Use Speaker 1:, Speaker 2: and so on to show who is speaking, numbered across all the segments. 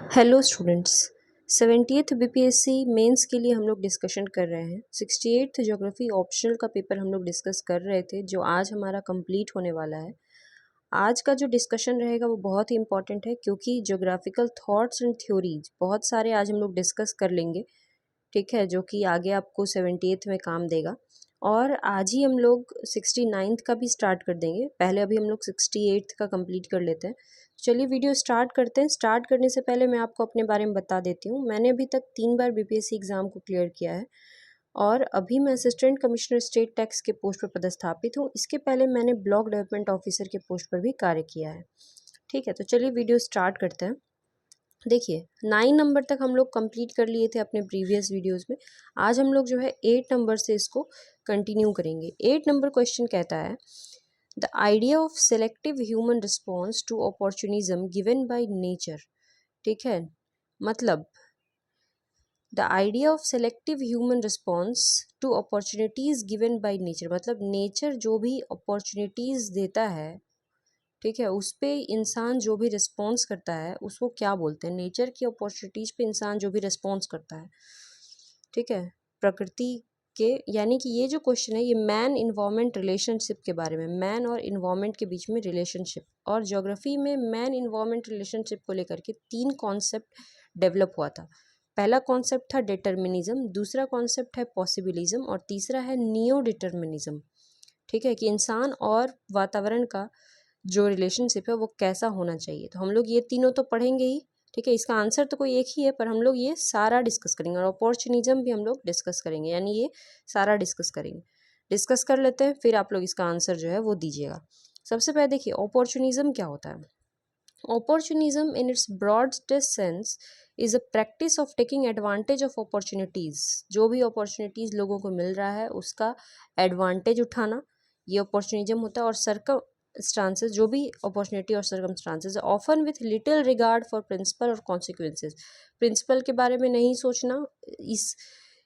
Speaker 1: Hello students, 70th BPSC mains के लिए हम लोग डिस्कशन कर रहे हैं। 68th ज्योग्राफी ऑप्शनल का पेपर हम लोग डिस्कस कर रहे थे जो आज हमारा कंप्लीट होने वाला है। आज का जो डिस्कशन रहेगा वो बहुत ही इंपॉर्टेंट है क्योंकि ज्योग्राफिकल थॉट्स एंड थ्योरीज बहुत सारे आज हम लोग डिस्कस कर लेंगे, ठीक है, जो कि आगे आपको 70th में काम देगा। और आज ही हम लोग 69th का भी स्टार्ट कर देंगे। पहले अभी हम लोग 68th का कंप्लीट कर लेते हैं। चलिए वीडियो स्टार्ट करते हैं। स्टार्ट करने से पहले मैं आपको अपने बारे में बता देती हूँ। मैंने अभी तक 3 बार बीपीएससी एग्ज़ाम को क्लियर किया है और अभी मैं असिस्टेंट कमिश्नर स्टेट टैक्स के पोस्ट पर पदस्थापित हूँ। इसके पहले मैंने ब्लॉक डेवलपमेंट ऑफिसर के पोस्ट पर भी कार्य किया है। ठीक है, तो चलिए वीडियो स्टार्ट करते हैं। देखिए 9 नंबर तक हम लोग कंप्लीट कर लिए थे अपने प्रीवियस वीडियोस में। आज हम लोग जो है 8 नंबर से इसको कंटिन्यू करेंगे। 8 नंबर क्वेश्चन कहता है the idea of selective human response to opportunism given by nature. ठीक है, मतलब the idea of selective human response to opportunities given by nature, मतलब नेचर जो भी अपॉर्चुनिटीज़ देता है, ठीक है, उस पे इंसान जो भी रिस्पॉन्स करता है उसको क्या बोलते हैं। नेचर की अपॉर्चुनिटीज़ पे इंसान जो भी रिस्पॉन्स करता है, ठीक है, प्रकृति के, यानी कि ये जो क्वेश्चन है ये मैन इन्वायरमेंट रिलेशनशिप के बारे में, मैन और इन्वायरमेंट के बीच में रिलेशनशिप। और ज्योग्राफी में मैन इन्वायरमेंट रिलेशनशिप को लेकर के 3 कॉन्सेप्ट डेवलप हुआ था। पहला कॉन्सेप्ट था डिटर्मिनिज्म, दूसरा कॉन्सेप्ट है पॉसिबिलिज्म और तीसरा है नियो डिटर्मिनिज्म। ठीक है, कि इंसान और वातावरण का जो रिलेशनशिप है वो कैसा होना चाहिए। तो हम लोग ये तीनों तो पढ़ेंगे ही, ठीक है। इसका आंसर तो कोई एक ही है पर हम लोग ये सारा डिस्कस करेंगे और अपॉर्चुनिज्म भी हम लोग डिस्कस करेंगे, यानी ये सारा डिस्कस करेंगे। डिस्कस कर लेते हैं, फिर आप लोग इसका आंसर जो है वो दीजिएगा। सबसे पहले देखिए अपॉर्चुनिज्म क्या होता है। Opportunism in its broadest sense is a practice of taking advantage of opportunities। जो भी opportunities लोगों को मिल रहा है उसका advantage उठाना, ये opportunism होता है। और circumstances, जो भी opportunity और circumstances often with little regard for principle और consequences। principle के बारे में नहीं सोचना, इस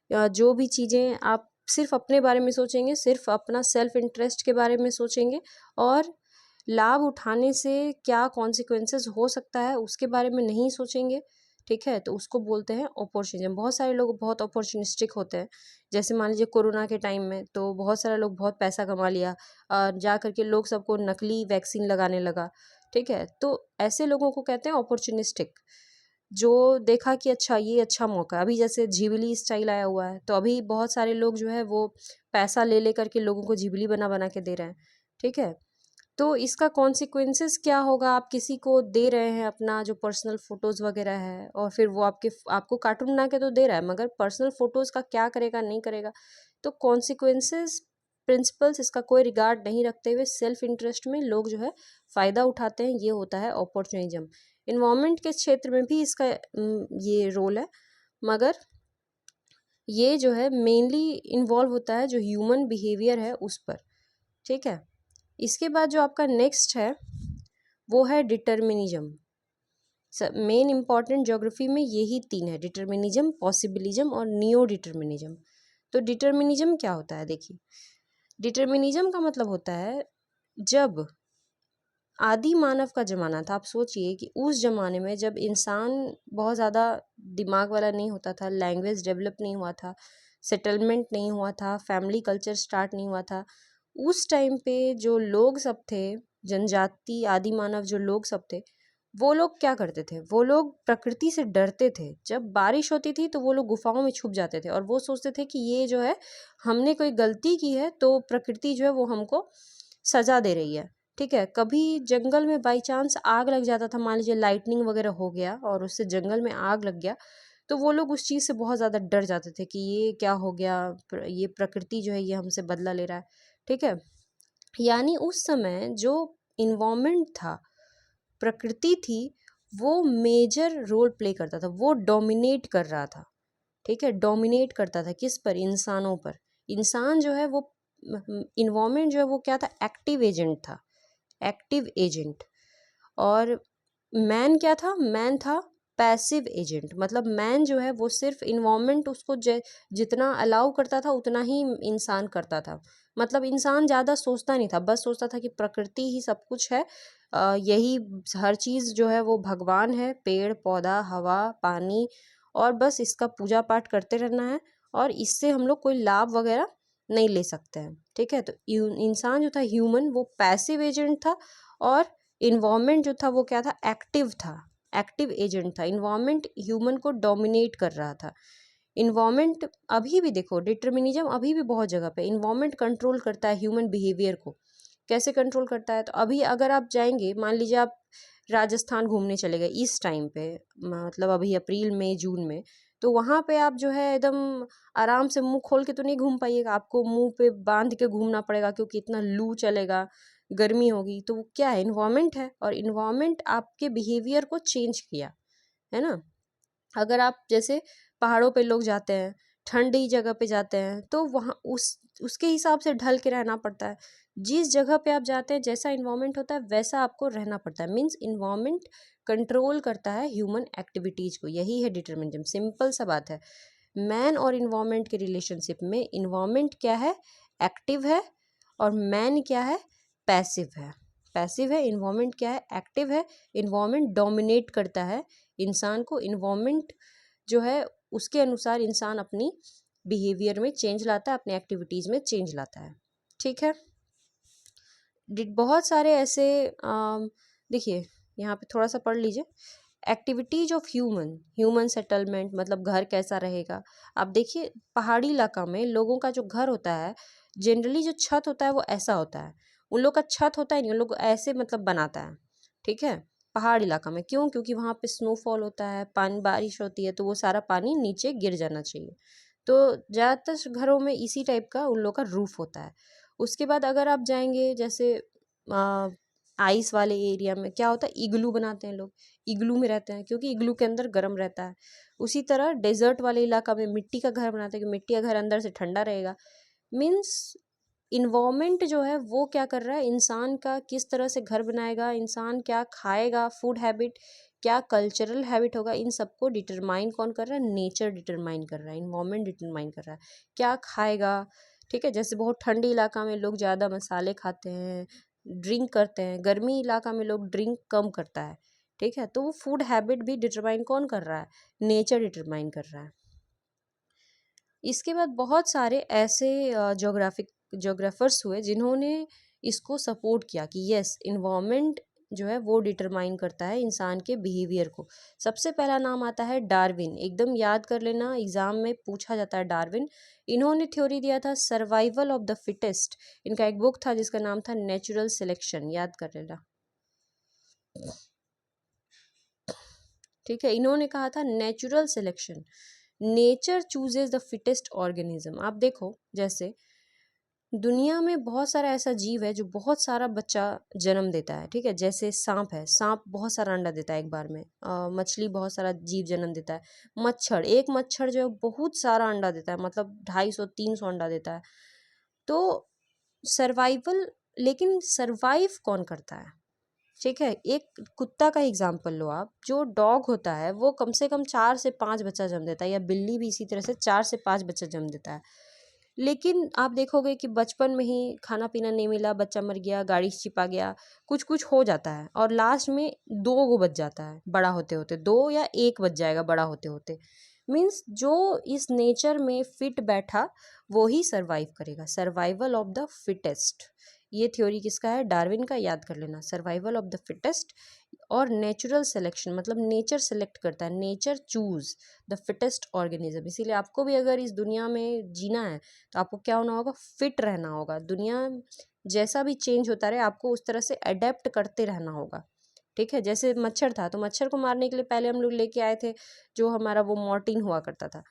Speaker 1: जो भी चीज़ें आप सिर्फ अपने बारे में सोचेंगे, सिर्फ अपना सेल्फ इंटरेस्ट के बारे में सोचेंगे और लाभ उठाने से क्या कॉन्सिक्वेंसेस हो सकता है उसके बारे में नहीं सोचेंगे, ठीक है, तो उसको बोलते हैं अपॉर्चुनिज्म। बहुत सारे लोग बहुत अपॉर्चुनिस्टिक होते हैं। जैसे मान लीजिए कोरोना के टाइम में तो बहुत सारे लोग बहुत पैसा कमा लिया और जा करके लोग सबको नकली वैक्सीन लगाने लगा, ठीक है, तो ऐसे लोगों को कहते हैं अपॉर्चुनिस्टिक। जो देखा कि अच्छा ये अच्छा मौका, अभी जैसे झिबली स्टाइल आया हुआ है तो अभी बहुत सारे लोग जो है वो पैसा ले ले करके लोगों को झिबली बना बना के दे रहे हैं, ठीक है। तो इसका कॉन्सिक्वेंसेस क्या होगा, आप किसी को दे रहे हैं अपना जो पर्सनल फ़ोटोज़ वगैरह है और फिर वो आपको कार्टून बना के तो दे रहा है मगर पर्सनल फ़ोटोज़ का क्या करेगा नहीं करेगा। तो कॉन्सिक्वेंसेस प्रिंसिपल्स इसका कोई रिगार्ड नहीं रखते हुए सेल्फ इंटरेस्ट में लोग जो है फ़ायदा उठाते हैं, ये होता है अपॉर्चुनिज्म। इन्वायरमेंट के क्षेत्र में भी इसका ये रोल है, मगर ये जो है मेनली इन्वॉल्व होता है जो ह्यूमन बिहेवियर है उस पर, ठीक है। इसके बाद जो आपका नेक्स्ट है वो है डिटर्मिनिज्म। मेन इंपॉर्टेंट ज्योग्राफी में यही 3 है, डिटर्मिनिज्म, पॉसिबिलिज्म और नियो डिटर्मिनिज्म। तो डिटर्मिनिज्म क्या होता है, देखिए डिटर्मिनिज्म का मतलब होता है जब आदि मानव का ज़माना था, आप सोचिए कि उस ज़माने में जब इंसान बहुत ज़्यादा दिमाग वाला नहीं होता था, लैंग्वेज डेवलप नहीं हुआ था, सेटलमेंट नहीं हुआ था, फैमिली कल्चर स्टार्ट नहीं हुआ था, उस टाइम पे जो लोग सब थे, जनजाति आदि मानव जो लोग सब थे, वो लोग क्या करते थे, वो लोग प्रकृति से डरते थे। जब बारिश होती थी तो वो लोग गुफाओं में छुप जाते थे और वो सोचते थे कि ये जो है हमने कोई गलती की है तो प्रकृति जो है वो हमको सज़ा दे रही है, ठीक है। कभी जंगल में बाई चांस आग लग जाता था, मान लीजिए लाइटनिंग वगैरह हो गया और उससे जंगल में आग लग गया, तो वो लोग उस चीज़ से बहुत ज़्यादा डर जाते थे कि ये क्या हो गया, ये प्रकृति जो है ये हमसे बदला ले रहा है, ठीक है। यानी उस समय जो इन्वायरमेंट था, प्रकृति थी, वो मेजर रोल प्ले करता था, वो डोमिनेट कर रहा था, ठीक है। डोमिनेट करता था किस पर, इंसानों पर। इंसान जो है वो इन्वायरमेंट जो है वो क्या था, एक्टिव एजेंट था, एक्टिव एजेंट। और मैन क्या था, मैन था पैसिव एजेंट। मतलब मैन जो है वो सिर्फ इन्वायरमेंट उसको जितना अलाउ करता था उतना ही इंसान करता था। मतलब इंसान ज़्यादा सोचता नहीं था, बस सोचता था कि प्रकृति ही सब कुछ है यही हर चीज़ जो है वो भगवान है, पेड़ पौधा हवा पानी, और बस इसका पूजा पाठ करते रहना है, और इससे हम लोग कोई लाभ वगैरह नहीं ले सकते हैं। ठीक है, तो इंसान जो था ह्यूमन वो पैसिव एजेंट था, और इन्वायरमेंट जो था वो क्या था, एक्टिव था, एक्टिव एजेंट था। इन्वायरमेंट ह्यूमन को डोमिनेट कर रहा था। इन्वायरमेंट अभी भी देखो, डिटर्मिनिज्म अभी भी बहुत जगह पे, इन्वायरमेंट कंट्रोल करता है ह्यूमन बिहेवियर को। कैसे कंट्रोल करता है, तो अभी अगर आप जाएंगे, मान लीजिए आप राजस्थान घूमने चले गए इस टाइम पे, मतलब अभी अप्रैल मई जून में, तो वहाँ पे आप जो है एकदम आराम से मुंह खोल के तो नहीं घूम पाइएगा, आपको मुंह पे बांध के घूमना पड़ेगा, क्योंकि इतना लू चलेगा, गर्मी होगी। तो वो क्या है, इन्वायरमेंट है, और इन्वायरमेंट आपके बिहेवियर को चेंज किया, है ना। अगर आप जैसे पहाड़ों पे लोग जाते हैं, ठंडी जगह पे जाते हैं, तो वहाँ उसके हिसाब से ढल के रहना पड़ता है। जिस जगह पे आप जाते हैं, जैसा इन्वायरमेंट होता है वैसा आपको रहना पड़ता है। मीन्स इन्वायरमेंट कंट्रोल करता है ह्यूमन एक्टिविटीज़ को। यही है डिटर्मिनिज्म, सिंपल सा बात है। मैन और इन्वायरमेंट के रिलेशनशिप में इन्वायरमेंट क्या है, एक्टिव है, और मैन क्या है, पैसिव है। पैसिव है, इन्वायरमेंट क्या है, एक्टिव है। इन्वायरमेंट डोमिनेट करता है इंसान को। इन्वायरमेंट जो है उसके अनुसार इंसान अपनी बिहेवियर में चेंज लाता है, अपने एक्टिविटीज़ में चेंज लाता है। ठीक है, बहुत सारे ऐसे देखिए यहाँ पे थोड़ा सा पढ़ लीजिए। एक्टिविटीज ऑफ ह्यूमन सेटलमेंट, मतलब घर कैसा रहेगा। आप देखिए पहाड़ी इलाका में लोगों का जो घर होता है, जनरली जो छत होता है वो ऐसा होता है। उन लोग का छत होता है नहीं, उन लोग ऐसे मतलब बनाता है। ठीक है, पहाड़ इलाका में क्यों, क्योंकि वहाँ पे स्नोफॉल होता है, पानी बारिश होती है, तो वो सारा पानी नीचे गिर जाना चाहिए। तो ज़्यादातर घरों में इसी टाइप का उन लोग का रूफ होता है। उसके बाद अगर आप जाएंगे जैसे आइस वाले एरिया में, क्या होता है, इग्लू बनाते हैं लोग, इग्लू में रहते हैं, क्योंकि इग्लू के अंदर गर्म रहता है। उसी तरह डेजर्ट वाले इलाका में मिट्टी का घर बनाते हैं, कि मिट्टी का घर अंदर से ठंडा रहेगा। मीन्स इन्वायरमेंट जो है वो क्या कर रहा है, इंसान का किस तरह से घर बनाएगा, इंसान क्या खाएगा, फूड हैबिट, क्या कल्चरल हैबिट होगा, इन सबको डिटरमाइन कौन कर रहा है, नेचर डिटरमाइन कर रहा है, इन्वायरमेंट डिटरमाइन कर रहा है क्या खाएगा। ठीक है, जैसे बहुत ठंडी इलाका में लोग ज़्यादा मसाले खाते हैं, ड्रिंक करते हैं, गर्मी इलाका में लोग ड्रिंक कम करता है। ठीक है, तो वो फूड हैबिट भी डिटरमाइन कौन कर रहा है, नेचर डिटरमाइन कर रहा है। इसके बाद बहुत सारे ऐसे जोग्राफर्स हुए जिन्होंने इसको सपोर्ट किया कि यस, इन्वायरमेंट जो है वो डिटरमाइन करता है इंसान के बिहेवियर को। सबसे पहला नाम आता है डार्विन, एकदम याद कर लेना, एग्जाम में पूछा जाता है डार्विन। इन्होंने थ्योरी दिया था सर्वाइवल ऑफ द फिटेस्ट। इनका एक बुक था जिसका नाम था नेचुरल सिलेक्शन, याद कर लेना। ठीक है, इन्होंने कहा था natural selection, nature chooses the fittest organism. आप देखो जैसे दुनिया में बहुत सारा ऐसा जीव है जो बहुत सारा बच्चा जन्म देता है। ठीक है, जैसे सांप है, सांप बहुत सारा अंडा देता है एक बार में। मछली बहुत सारा जीव जन्म देता है। मच्छर, एक मच्छर जो है बहुत सारा अंडा देता है, मतलब 250-300 अंडा देता है। तो सर्वाइवल, लेकिन सर्वाइव कौन करता है। ठीक है, एक कुत्ता का एग्जाम्पल लो आप, जो डॉग होता है वो कम से कम 4 से 5 बच्चा जन्म देता है, या बिल्ली भी इसी तरह से 4 से 5 बच्चा जन्म देता है। लेकिन आप देखोगे कि बचपन में ही खाना पीना नहीं मिला, बच्चा मर गया, गाड़ी से चिपा गया, कुछ कुछ हो जाता है, और लास्ट में 2 बच जाता है बड़ा होते होते, 2 या 1 बच जाएगा बड़ा होते होते। मीन्स जो इस नेचर में फिट बैठा वो ही सर्वाइव करेगा, सर्वाइवल ऑफ द फिटेस्ट। ये थ्योरी किसका है, डार्विन का, याद कर लेना, सर्वाइवल ऑफ द फिटेस्ट। और नेचुरल सिलेक्शन, मतलब नेचर सेलेक्ट करता है, nature choose the fittest organism. इसीलिए आपको भी अगर इस दुनिया में जीना है तो आपको क्या होना होगा, फिट रहना होगा। दुनिया जैसा भी चेंज होता रहे आपको उस तरह से अडेप्ट करते रहना होगा। ठीक है, जैसे मच्छर था, तो मच्छर को मारने के लिए पहले हम लोग लेके आए थे जो हमारा वो मॉर्टिन हुआ करता था।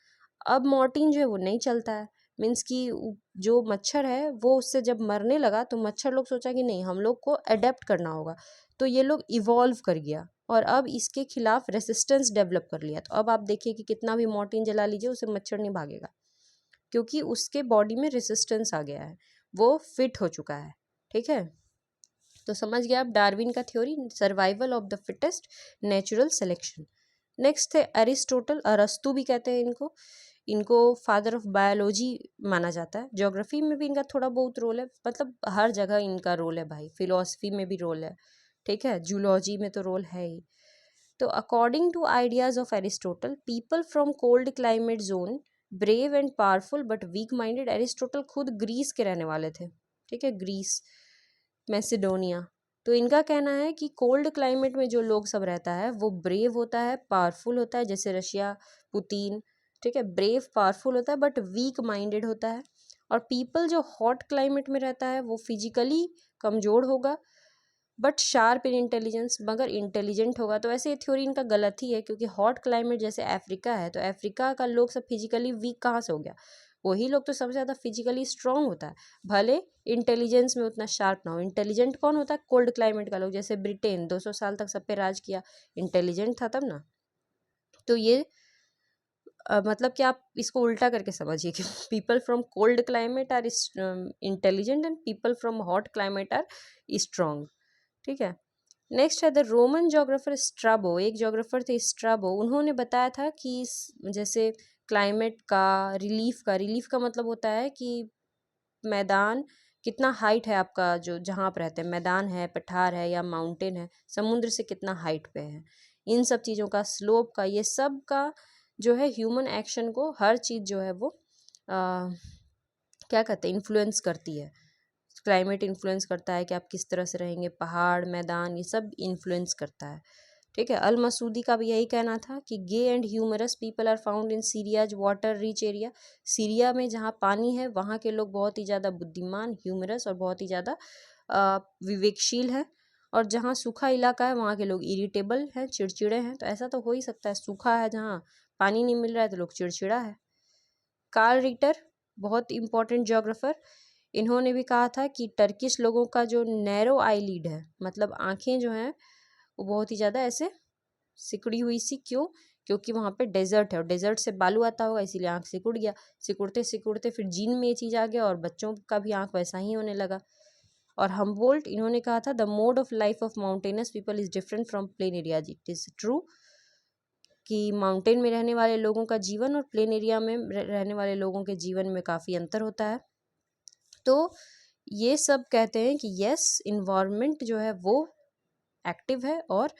Speaker 1: अब मॉर्टिन जो है वो नहीं चलता है। मीन्स कि जो मच्छर है वो उससे जब मरने लगा तो मच्छर लोग सोचा कि नहीं, हम लोग को अडेप्ट करना होगा, तो ये लोग इवॉल्व कर गया, और अब इसके खिलाफ रेसिस्टेंस डेवलप कर लिया। तो अब आप देखिए कि कितना भी मॉर्टिन जला लीजिए उसे मच्छर नहीं भागेगा, क्योंकि उसके बॉडी में रेसिस्टेंस आ गया है, वो फिट हो चुका है। ठीक है, तो समझ गया आप डार्विन का theory, survival of the fittest, natural selection. Next है अरिस्टोटल, अरस्तु भी कहते हैं इनको। इनको फादर ऑफ बायोलॉजी माना जाता है। ज्योग्राफी में भी इनका थोड़ा बहुत रोल है, मतलब हर जगह इनका रोल है भाई, फिलोसफी में भी रोल है। ठीक है, जूलॉजी में तो रोल है ही। तो according to ideas of Aristotle, people from cold climate zone brave and powerful but weak minded. Aristotle खुद ग्रीस के रहने वाले थे, ठीक है, ग्रीस, मैसिडोनिया। तो इनका कहना है कि कोल्ड क्लाइमेट में जो लोग सब रहता है वो ब्रेव होता है, पावरफुल होता है, जैसे रशिया, पुतिन, ठीक है, ब्रेव पावरफुल होता है बट वीक माइंडेड होता है। और पीपल जो हॉट क्लाइमेट में रहता है वो फिजिकली कमज़ोर होगा बट शार्प इन इंटेलिजेंस, मगर इंटेलिजेंट होगा। तो ऐसे ये थ्योरी इनका गलत ही है, क्योंकि हॉट क्लाइमेट जैसे अफ्रीका है, तो अफ्रीका का लोग सब फिजिकली वीक कहाँ से हो गया? वही लोग तो सबसे ज़्यादा फिजिकली स्ट्रांग होता है, भले इंटेलिजेंस में उतना शार्प ना हो। इंटेलिजेंट कौन होता है? कोल्ड क्लाइमेट का लोग, जैसे ब्रिटेन 200 साल तक सब पे राज किया, इंटेलिजेंट था तब ना। तो ये मतलब कि आप इसको उल्टा करके समझिए कि people from cold climate are intelligent and people from hot climate are strong, ठीक है। नेक्स्ट है द रोमन जोग्राफर स्ट्राबो। एक जोग्राफर थे स्ट्राबो, उन्होंने बताया था कि जैसे क्लाइमेट का, रिलीफ का मतलब होता है कि मैदान कितना हाइट है आपका, जो जहाँ आप रहते हैं, मैदान है, पठार है या माउंटेन है, समुद्र से कितना हाइट पे है, इन सब चीज़ों का, स्लोप का, ये सब का जो है ह्यूमन एक्शन को, हर चीज़ जो है वो क्या कहते हैं, इन्फ्लुएंस करती है। क्लाइमेट इन्फ्लुएंस करता है कि आप किस तरह से रहेंगे, पहाड़, मैदान, ये सब इन्फ्लुएंस करता है, ठीक है। अल मसूदी का भी यही कहना था कि gay and humorous people are found in Syria's water rich area. Syria में जहाँ पानी है वहाँ के लोग बहुत ही ज़्यादा बुद्धिमान, ह्यूमरस और बहुत ही ज़्यादा विवेकशील हैं। और जहाँ सूखा इलाका है वहाँ के लोग इरिटेबल हैं, चिड़चिड़े हैं। तो ऐसा तो हो ही सकता है, सूखा है जहाँ पानी नहीं मिल रहा है तो लोग चिड़चिड़ा है। कार्ल रिटर, बहुत इंपॉर्टेंट ज्योग्राफर, इन्होंने भी कहा था कि टर्किश लोगों का जो नैरो आईलिड है, मतलब आंखें जो हैं वो बहुत ही ज़्यादा ऐसे सिकुड़ी हुई सी, क्यों? क्योंकि वहाँ पे डेजर्ट है और डेजर्ट से बालू आता होगा, इसीलिए आँख सिकुड़ गया। सिकुड़ते सिकुड़ते फिर जीन में ये चीज़ आ गया और बच्चों का भी आँख वैसा ही होने लगा। और हमबोल्ट, इन्होंने कहा था the mode of life of mountainous people is different from plain areas. It is true कि माउंटेन में रहने वाले लोगों का जीवन और प्लेन एरिया में रहने वाले लोगों के जीवन में काफ़ी अंतर होता है। तो ये सब कहते हैं कि यस, इन्वायरमेंट जो है वो एक्टिव है और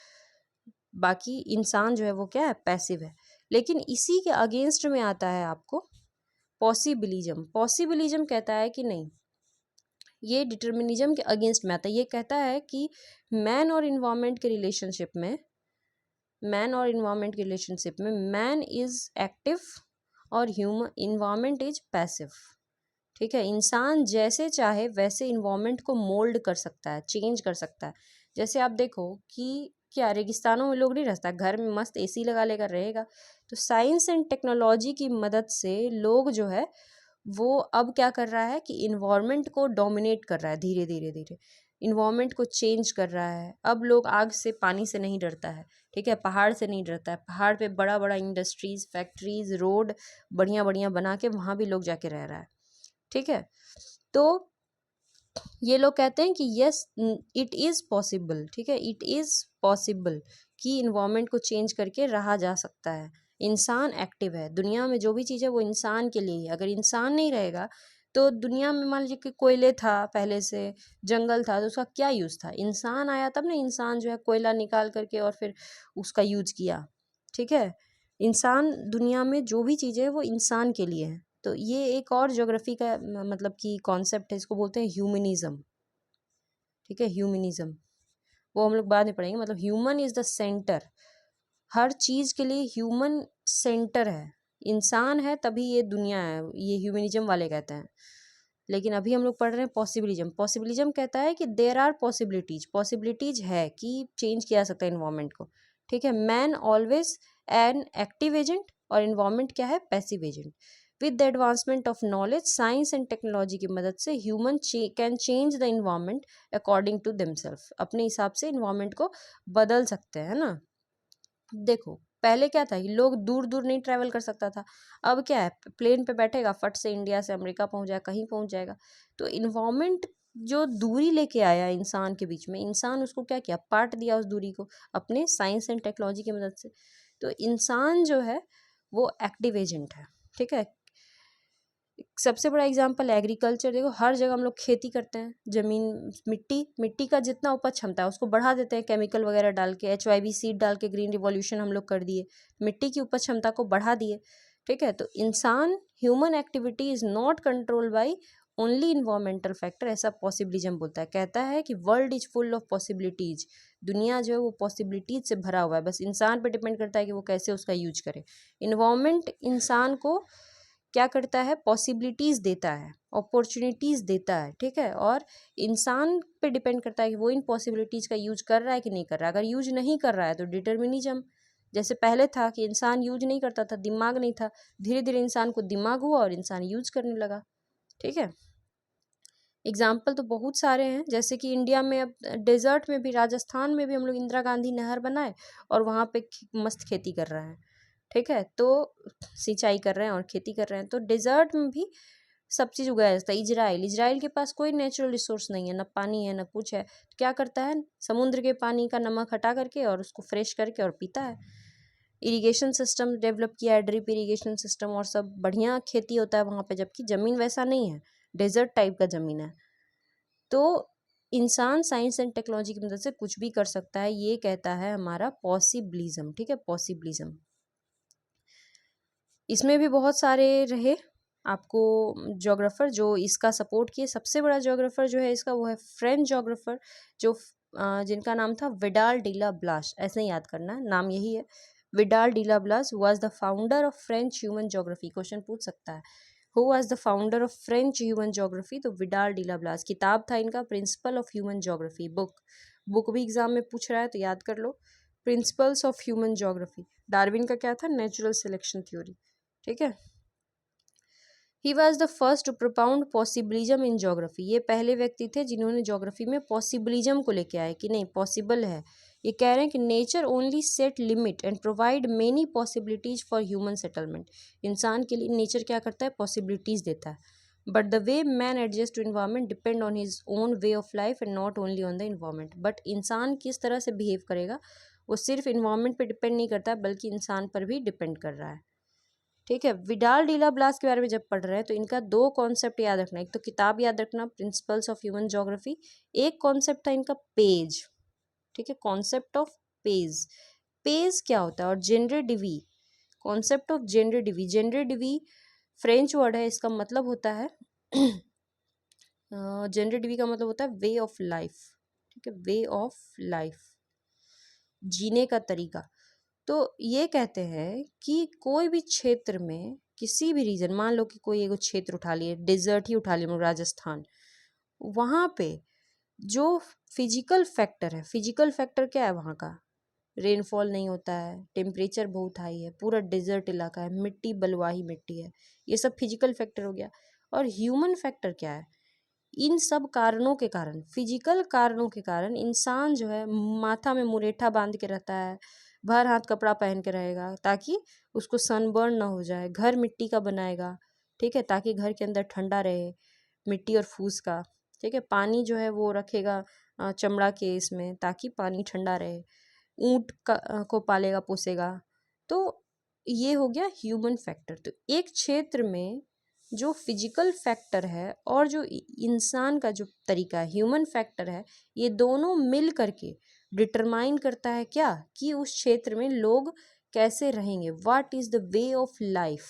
Speaker 1: बाकी इंसान जो है वो क्या है, पैसिव है। लेकिन इसी के अगेंस्ट में आता है आपको पॉसिबिलिज्म। पॉसिबिलिज्म कहता है कि नहीं, ये डिटर्मिनिज्म के अगेंस्ट में आता है। ये कहता है कि मैन और इन्वायरमेंट के रिलेशनशिप में, मैन इज एक्टिव और ह्यूमन, इन्वायरमेंट इज पैसिव, ठीक है। इंसान जैसे चाहे वैसे इन्वायरमेंट को मोल्ड कर सकता है, चेंज कर सकता है। जैसे आप देखो कि क्या रेगिस्तानों में लोग नहीं रहता, घर में मस्त एसी लगा लेकर रहेगा। तो साइंस एंड टेक्नोलॉजी की मदद से लोग जो है वो अब क्या कर रहा है कि इन्वायरमेंट को डोमिनेट कर रहा है, धीरे धीरे धीरे इन्वायरमेंट को चेंज कर रहा है। अब लोग आग से, पानी से नहीं डरता है, ठीक है, पहाड़ से नहीं डरता है। पहाड़ पे बड़ा बड़ा इंडस्ट्रीज, फैक्ट्रीज, रोड बढ़िया बढ़िया बना के वहाँ भी लोग जाके रह रहा है, ठीक है। तो ये लोग कहते हैं कि यस, इट इज़ पॉसिबल, ठीक है, इट इज़ पॉसिबल कि इन्वायरमेंट को चेंज करके रहा जा सकता है। इंसान एक्टिव है, दुनिया में जो भी चीज़ है वो इंसान के लिए है। अगर इंसान नहीं रहेगा तो दुनिया में मान लीजिए कि कोयले था पहले से, जंगल था, तो उसका क्या यूज़ था? इंसान आया तब ना इंसान जो है कोयला निकाल करके और फिर उसका यूज किया, ठीक है। इंसान, दुनिया में जो भी चीज़ें है वो इंसान के लिए है। तो ये एक और ज्योग्राफी का मतलब कि कॉन्सेप्ट है, इसको बोलते हैं ह्यूमनिज्म, ठीक है, ह्यूमनिज्म। वो हम लोग बाद में पढ़ेंगे। मतलब ह्यूमन इज़ द सेंटर, हर चीज़ के लिए ह्यूमन सेंटर है। इंसान है तभी ये दुनिया है, ये ह्यूमनिज्म वाले कहते हैं। लेकिन अभी हम लोग पढ़ रहे हैं पॉसिबिलिज्म। पॉसिबिलिज्म कहता है कि देयर आर पॉसिबिलिटीज, पॉसिबिलिटीज है कि चेंज किया जा सकता है इन्वायरमेंट को, ठीक है। Man always an active agent और इन्वायरमेंट क्या है, passive agent. With the advancement of knowledge, science and technology की मदद से human can change the environment according to themself, अपने हिसाब से इन्वायरमेंट को बदल सकते हैं ना। देखो पहले क्या था, लोग दूर दूर नहीं ट्रैवल कर सकता था। अब क्या है, प्लेन पे बैठेगा, फट से इंडिया से अमेरिका पहुंच जाएगा, कहीं पहुंच जाएगा। तो इन्वायरमेंट जो दूरी लेके आया इंसान के बीच में, इंसान उसको क्या किया, पाट दिया उस दूरी को अपने साइंस एंड टेक्नोलॉजी की मदद से। तो इंसान जो है वो एक्टिव एजेंट है, ठीक है। सबसे बड़ा एग्जांपल एग्रीकल्चर देखो, हर जगह हम लोग खेती करते हैं, ज़मीन मिट्टी का जितना उपज क्षमता है उसको बढ़ा देते हैं केमिकल वगैरह डाल के, HYV सीड डाल के ग्रीन रिवॉल्यूशन हम लोग कर दिए, मिट्टी की उपज क्षमता को बढ़ा दिए। ठीक है, तो इंसान human activity is not control by only environmental factor, ऐसा पॉसिबिलिज्म बोलता है, कहता है कि world is full of possibilities, दुनिया जो है वो पॉसिबिलिटीज से भरा हुआ है, बस इंसान पे डिपेंड करता है कि वो कैसे उसका यूज करे। इन्वायरमेंट इंसान को क्या करता है, पॉसिबिलिटीज़ देता है, अपॉर्चुनिटीज़ देता है। ठीक है, और इंसान पे डिपेंड करता है कि वो इन पॉसिबिलिटीज़ का यूज कर रहा है कि नहीं कर रहा है। अगर यूज नहीं कर रहा है तो डिटर्मिनिज्म, जैसे पहले था कि इंसान यूज नहीं करता था, दिमाग नहीं था, धीरे धीरे इंसान को दिमाग हुआ और इंसान यूज करने लगा। ठीक है, एग्जाम्पल तो बहुत सारे हैं, जैसे कि इंडिया में अब डेजर्ट में भी, राजस्थान में भी हम लोग इंदिरा गांधी नहर बनाए और वहाँ पे मस्त खेती कर रहे हैं। ठीक है, तो सिंचाई कर रहे हैं और खेती कर रहे हैं, तो डेजर्ट में भी सब चीज़ उगाया जाता है। इजराइल के पास कोई नेचुरल रिसोर्स नहीं है, ना पानी है ना कुछ है, तो क्या करता है, समुद्र के पानी का नमक हटा करके और उसको फ्रेश करके और पीता है। इरिगेशन सिस्टम डेवलप किया है, ड्रिप इरिगेशन सिस्टम, और सब बढ़िया खेती होता है वहाँ पे, जबकि ज़मीन वैसा नहीं है, डेजर्ट टाइप का ज़मीन है। तो इंसान साइंस एंड टेक्नोलॉजी की मदद से कुछ भी कर सकता है, ये कहता है हमारा पॉसिबिलिज्म। ठीक है, पॉसिबिलिज्म। इसमें भी बहुत सारे रहे आपको जोग्राफर जो इसका सपोर्ट किए। सबसे बड़ा जोग्राफर जो है इसका वो है फ्रेंच जोग्राफर, जो जिनका नाम था विडाल डी ला ब्लास, ऐसे ही याद करना है, नाम यही है, Vidal de la Blache was the founder of French human geography. Question पूछ सकता है, who was the founder of French human geography, तो विडाल डी ला ब्लास। किताब था इनका principle of human geography, book भी एग्जाम में पूछ रहा है तो याद कर लो, principles of human geography. Darwin का क्या था, नेचुरल सिलेक्शन थ्योरी। ठीक है, he was the first to propound possibilism in geography, ये पहले व्यक्ति थे जिन्होंने जोग्राफी में पॉसिबिलिज्म को लेके आए कि नहीं पॉसिबल है। ये कह रहे हैं कि nature only set limit and provide many possibilities for human settlement, इंसान के लिए नेचर क्या करता है, पॉसिबिलिटीज देता है, but the way man adjust to environment depend on his own way of life and not only on the environment. But इंसान किस तरह से बिहेव करेगा वो सिर्फ इन्वायरमेंट पर डिपेंड नहीं करता बल्कि इंसान पर भी डिपेंड कर रहा है। ठीक है, विडाल डी ला ब्लास के बारे में जब पढ़ रहे हैं तो इनका दो कॉन्सेप्ट याद रखना, एक तो किताब याद रखना प्रिंसिपल्स ऑफ ह्यूमन ज्योग्राफी, एक कॉन्सेप्ट था इनका पेज। ठीक है, कॉन्सेप्ट ऑफ पेज, पेज क्या होता है, और gender DV, concept of gender DV French word है, इसका मतलब होता है जेंडर डिवी का मतलब होता है वे ऑफ लाइफ। ठीक है, वे ऑफ लाइफ, जीने का तरीका। तो ये कहते हैं कि कोई भी क्षेत्र में किसी भी रीजन, मान लो कि कोई एक क्षेत्र उठा लिए, डेजर्ट ही उठा लिए राजस्थान, वहाँ पे जो फिजिकल फैक्टर है, फिजिकल फैक्टर क्या है वहाँ का, रेनफॉल नहीं होता है, टेम्परेचर बहुत हाई है, पूरा डेजर्ट इलाका है, मिट्टी बलुआही मिट्टी है, ये सब फिजिकल फैक्टर हो गया। और ह्यूमन फैक्टर क्या है, इन सब कारणों के कारण, फिजिकल कारणों के कारण इंसान जो है माथा में मुरेठा बांध के रहता है, भर हाथ कपड़ा पहन के रहेगा ताकि उसको सनबर्न ना हो जाए, घर मिट्टी का बनाएगा। ठीक है, ताकि घर के अंदर ठंडा रहे, मिट्टी और फूस का। ठीक है, पानी जो है वो रखेगा चमड़ा के इसमें ताकि पानी ठंडा रहे, ऊँट को पालेगा पोसेगा। तो ये हो गया ह्यूमन फैक्टर। तो एक क्षेत्र में जो फिजिकल फैक्टर है और जो इंसान का जो तरीका है, ह्यूमन फैक्टर है, ये दोनों मिल करके डिटरमाइन करता है क्या, कि उस क्षेत्र में लोग कैसे रहेंगे, what is the way of life.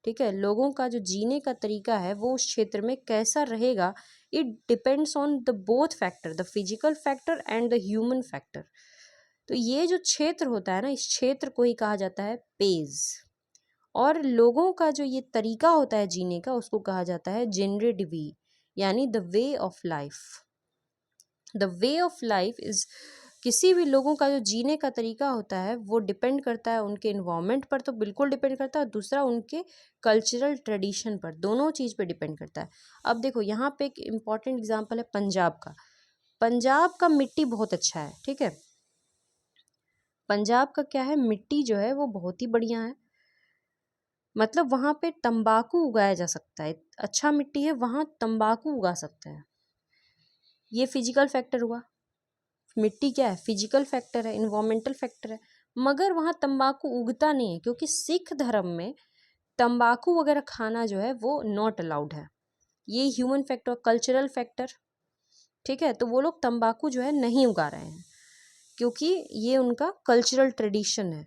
Speaker 1: ठीक है, लोगों का जो जीने का तरीका है वो उस क्षेत्र में कैसा रहेगा, it depends on the both factor, the physical factor and the human factor. तो ये जो क्षेत्र होता है ना, इस क्षेत्र को ही कहा जाता है पेज, और लोगों का जो ये तरीका होता है जीने का उसको कहा जाता है जेनरे डिवी, यानी the way of life. The way of life is, किसी भी लोगों का जो जीने का तरीका होता है वो डिपेंड करता है उनके इन्वायरमेंट पर, तो बिल्कुल डिपेंड करता है, दूसरा उनके कल्चरल ट्रेडिशन पर, दोनों चीज़ पे डिपेंड करता है। अब देखो यहाँ पे एक इम्पॉर्टेंट एग्जाम्पल है पंजाब का। पंजाब का मिट्टी बहुत अच्छा है। ठीक है, पंजाब का क्या है, मिट्टी जो है वो बहुत ही बढ़िया है, मतलब वहाँ पे तंबाकू उगाया जा सकता है, अच्छा मिट्टी है, वहाँ तंबाकू उगा सकते हैं। ये फिजिकल फैक्टर हुआ, मिट्टी क्या है, फिजिकल फैक्टर है, इन्वायरमेंटल फैक्टर है, मगर वहाँ तंबाकू उगता नहीं है क्योंकि सिख धर्म में तंबाकू वगैरह खाना जो है वो नॉट अलाउड है। ये ह्यूमन फैक्टर, कल्चरल फैक्टर, ठीक है। तो वो लोग तंबाकू जो है नहीं उगा रहे हैं क्योंकि ये उनका कल्चरल ट्रेडिशन है।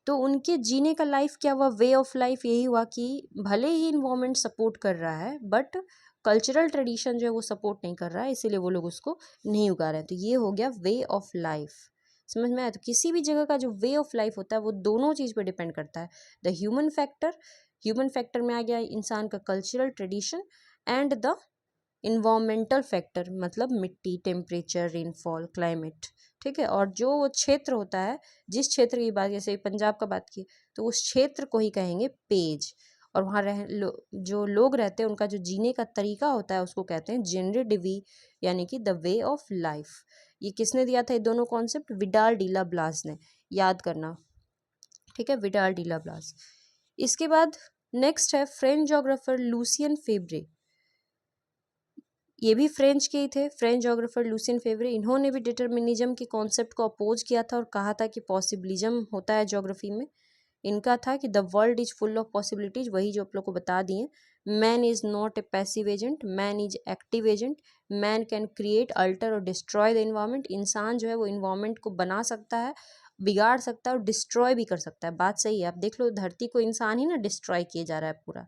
Speaker 1: तो उनके जीने का लाइफ क्या हुआ, वे ऑफ लाइफ यही हुआ कि भले ही इन्वायरमेंट सपोर्ट कर रहा है बट कल्चरल ट्रेडिशन जो है वो सपोर्ट नहीं कर रहा है, इसीलिए वो लोग उसको नहीं उगा रहे हैं। तो ये हो गया वे ऑफ लाइफ। समझ में आया? तो किसी भी जगह का जो वे ऑफ लाइफ होता है वो दोनों चीज़ पे डिपेंड करता है। द ह्यूमन फैक्टर में आ गया इंसान का cultural tradition, and the environmental factor मतलब मिट्टी, टेम्परेचर, रेनफॉल, क्लाइमेट, ठीक है। और जो वो क्षेत्र होता है, जिस क्षेत्र की बात, जैसे पंजाब का बात की, तो उस क्षेत्र को ही कहेंगे पेज। और वहाँ जो लोग रहते हैं उनका जो जीने का तरीका होता है उसको कहते हैं जेनरेडिवी, यानी कि द वे ऑफ लाइफ। ये किसने दिया था ये दोनों कॉन्सेप्ट? विडाल डीला ब्लास ने, याद करना, ठीक है, विडाल डीला ब्लास। इसके बाद नेक्स्ट है फ्रेंच जोग्राफर लूसियन फेब्रे। ये भी फ्रेंच के ही थे, फ्रेंच जोग्राफर लूसियन फेब्रे। इन्होंने भी डिटर्मिनिज्म के कॉन्सेप्ट को अपोज किया था और कहा था कि पॉसिबिलिज्म होता है ज्योग्राफी में। इनका था कि the world is full of possibilities, वही जो आप लोग को बता दिए। Man is not a passive agent, man is active agent, man can create, alter और डिस्ट्रॉय द इन्वायरमेंट। इंसान जो है वो इन्वायरमेंट को बना सकता है, बिगाड़ सकता है और डिस्ट्रॉय भी कर सकता है। बात सही है, आप देख लो धरती को इंसान ही ना डिस्ट्रॉय किए जा रहा है पूरा।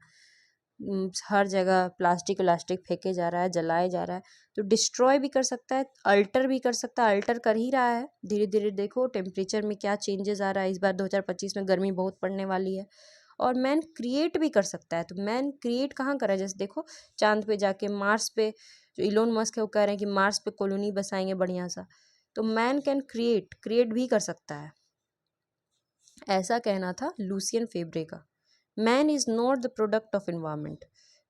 Speaker 1: हर जगह प्लास्टिक व्लास्टिक फेंके जा रहा है, जलाए जा रहा है। तो डिस्ट्रॉय भी कर सकता है, अल्टर भी कर सकता है, अल्टर कर ही रहा है धीरे धीरे। देखो टेम्परेचर में क्या चेंजेस आ रहा है, इस बार 2025 में गर्मी बहुत पड़ने वाली है। और मैन क्रिएट भी कर सकता है। तो मैन क्रिएट कहाँ कर रहा है? जैसे देखो चांद पे जाके, मार्स पे जो इलोन मस्क है वो कह रहे हैं कि मार्स पे कॉलोनी बसाएंगे बढ़िया सा। तो मैन कैन क्रिएट भी कर सकता है, ऐसा कहना था लूसियन फेब्रे का। Man is not the product of environment,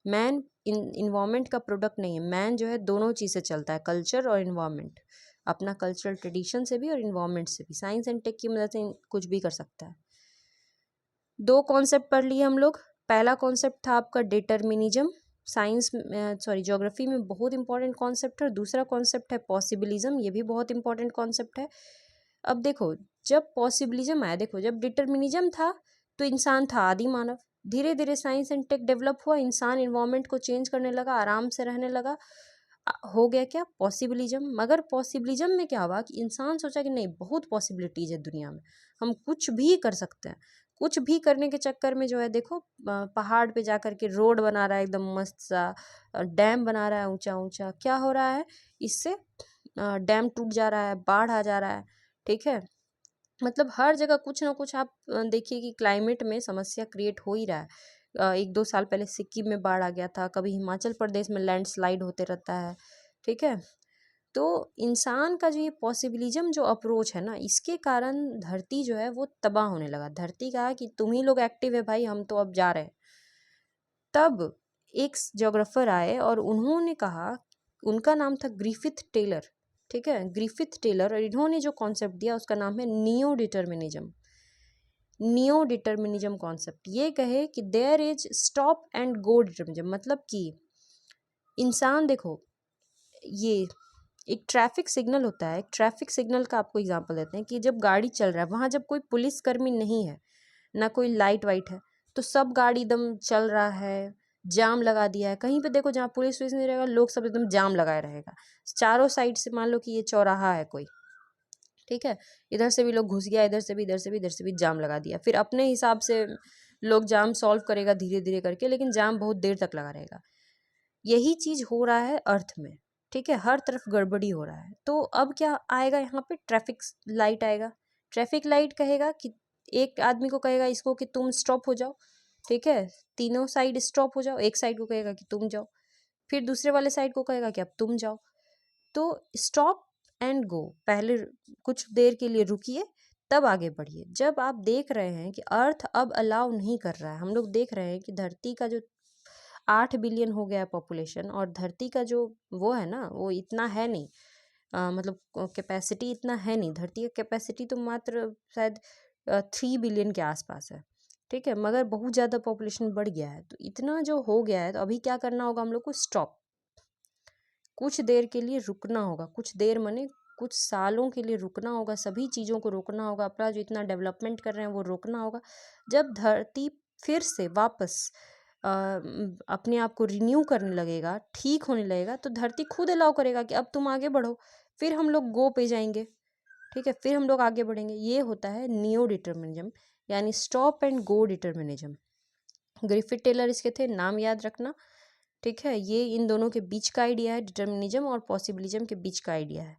Speaker 1: man environment का प्रोडक्ट नहीं है। मैन जो है दोनों चीज़ से चलता है, कल्चर और इन्वायरमेंट, अपना कल्चरल ट्रेडिशन से भी और इन्वायरमेंट से भी। साइंस एंड टेक की मदद से कुछ भी कर सकता है। दो कॉन्सेप्ट पढ़ लिए हम लोग। पहला कॉन्सेप्ट था आपका डिटर्मिनिज्म, साइंस ज्योग्राफी में बहुत इंपॉर्टेंट कॉन्सेप्ट है। और दूसरा कॉन्सेप्ट है पॉसिबिलिज्म, ये भी बहुत इंपॉर्टेंट कॉन्सेप्ट है। अब देखो जब पॉसिबिलिज्म आया, देखो जब डिटर्मिनिज्म था तो इंसान था आदि मानव। धीरे धीरे साइंस एंड टेक डेवलप हुआ, इंसान इन्वायरमेंट को चेंज करने लगा, आराम से रहने लगा। हो गया क्या? पॉसिबिलिज्म। मगर पॉसिबिलिज्म में क्या हुआ कि इंसान सोचा कि नहीं, बहुत पॉसिबिलिटीज है दुनिया में, हम कुछ भी कर सकते हैं। कुछ भी करने के चक्कर में जो है देखो पहाड़ पे जा करके रोड बना रहा है एकदम मस्त सा, डैम बना रहा है ऊंचा ऊंचा। क्या हो रहा है इससे? डैम टूट जा रहा है, बाढ़ आ जा रहा है, ठीक है। मतलब हर जगह कुछ ना कुछ आप देखिए कि क्लाइमेट में समस्या क्रिएट हो ही रहा है। 1-2 साल पहले सिक्किम में बाढ़ आ गया था, कभी हिमाचल प्रदेश में लैंडस्लाइड होते रहता है, ठीक है। तो इंसान का जो ये पॉसिबिलिज्म जो अप्रोच है ना, इसके कारण धरती जो है वो तबाह होने लगा। धरती कहा कि तुम ही लोग एक्टिव है भाई, हम तो अब जा रहे हैं। तब एक ज्योग्राफर आए और उन्होंने कहा, उनका नाम था ग्रिफिथ टेलर, ठीक है, ग्रिफिथ टेलर। और इन्होंने जो कॉन्सेप्ट दिया उसका नाम है neo determinism. Neo determinism concept ये कहे कि there is stop and go determinism, मतलब कि इंसान देखो, ये एक ट्रैफिक सिग्नल होता है। एक ट्रैफिक सिग्नल का आपको एग्जांपल देते हैं कि जब गाड़ी चल रहा है, वहाँ जब कोई पुलिसकर्मी नहीं है, ना कोई लाइट वाइट है, तो सब गाड़ी एकदम चल रहा है, जाम लगा दिया है। कहीं पे देखो जहाँ पुलिस वुलिस नहीं रहेगा, लोग सब एकदम जाम लगाए रहेगा चारों साइड से। मान लो कि ये चौराहा है कोई, ठीक है, इधर से भी लोग घुस गया, इधर से भी, इधर से भी, इधर से भी जाम लगा दिया। फिर अपने हिसाब से लोग जाम सॉल्व करेगा धीरे धीरे करके, लेकिन जाम बहुत देर तक लगा रहेगा। यही चीज हो रहा है अर्थ में, ठीक है, हर तरफ गड़बड़ी हो रहा है। तो अब क्या आएगा यहाँ पे? ट्रैफिक लाइट आएगा। ट्रैफिक लाइट कहेगा कि एक आदमी को कहेगा इसको कि तुम स्टॉप हो जाओ, ठीक है, तीनों साइड स्टॉप हो जाओ। एक साइड को कहेगा कि तुम जाओ, फिर दूसरे वाले साइड को कहेगा कि अब तुम जाओ। तो स्टॉप एंड गो, पहले कुछ देर के लिए रुकिए तब आगे बढ़िए। जब आप देख रहे हैं कि अर्थ अब अलाउ नहीं कर रहा है, हम लोग देख रहे हैं कि धरती का जो 8 बिलियन हो गया है पॉपुलेशन, और धरती का जो वो है ना वो इतना है नहीं, मतलब कैपेसिटी इतना है नहीं। धरती का कैपेसिटी तो मात्र शायद 3 बिलियन के आसपास है, ठीक है, मगर बहुत ज़्यादा पॉपुलेशन बढ़ गया है। तो इतना जो हो गया है, तो अभी क्या करना होगा हम लोग को? स्टॉप, कुछ देर के लिए रुकना होगा। कुछ देर माने कुछ सालों के लिए रुकना होगा, सभी चीज़ों को रोकना होगा, अपना जो इतना डेवलपमेंट कर रहे हैं वो रोकना होगा। जब धरती फिर से वापस अपने आप को रिन्यू करने लगेगा, ठीक होने लगेगा, तो धरती खुद अलाउ करेगा कि अब तुम आगे बढ़ो। फिर हम लोग गो पे जाएंगे, ठीक है, फिर हम लोग आगे बढ़ेंगे। ये होता है नियो डिटर्मिनिज्म, यानी stop and go determinism. Griffith Taylor इसके थे, नाम याद रखना, ठीक है। ये इन दोनों के बीच का आइडिया है, डिटर्मिनिज्म और पॉसिबिलिज्म के बीच का आइडिया है,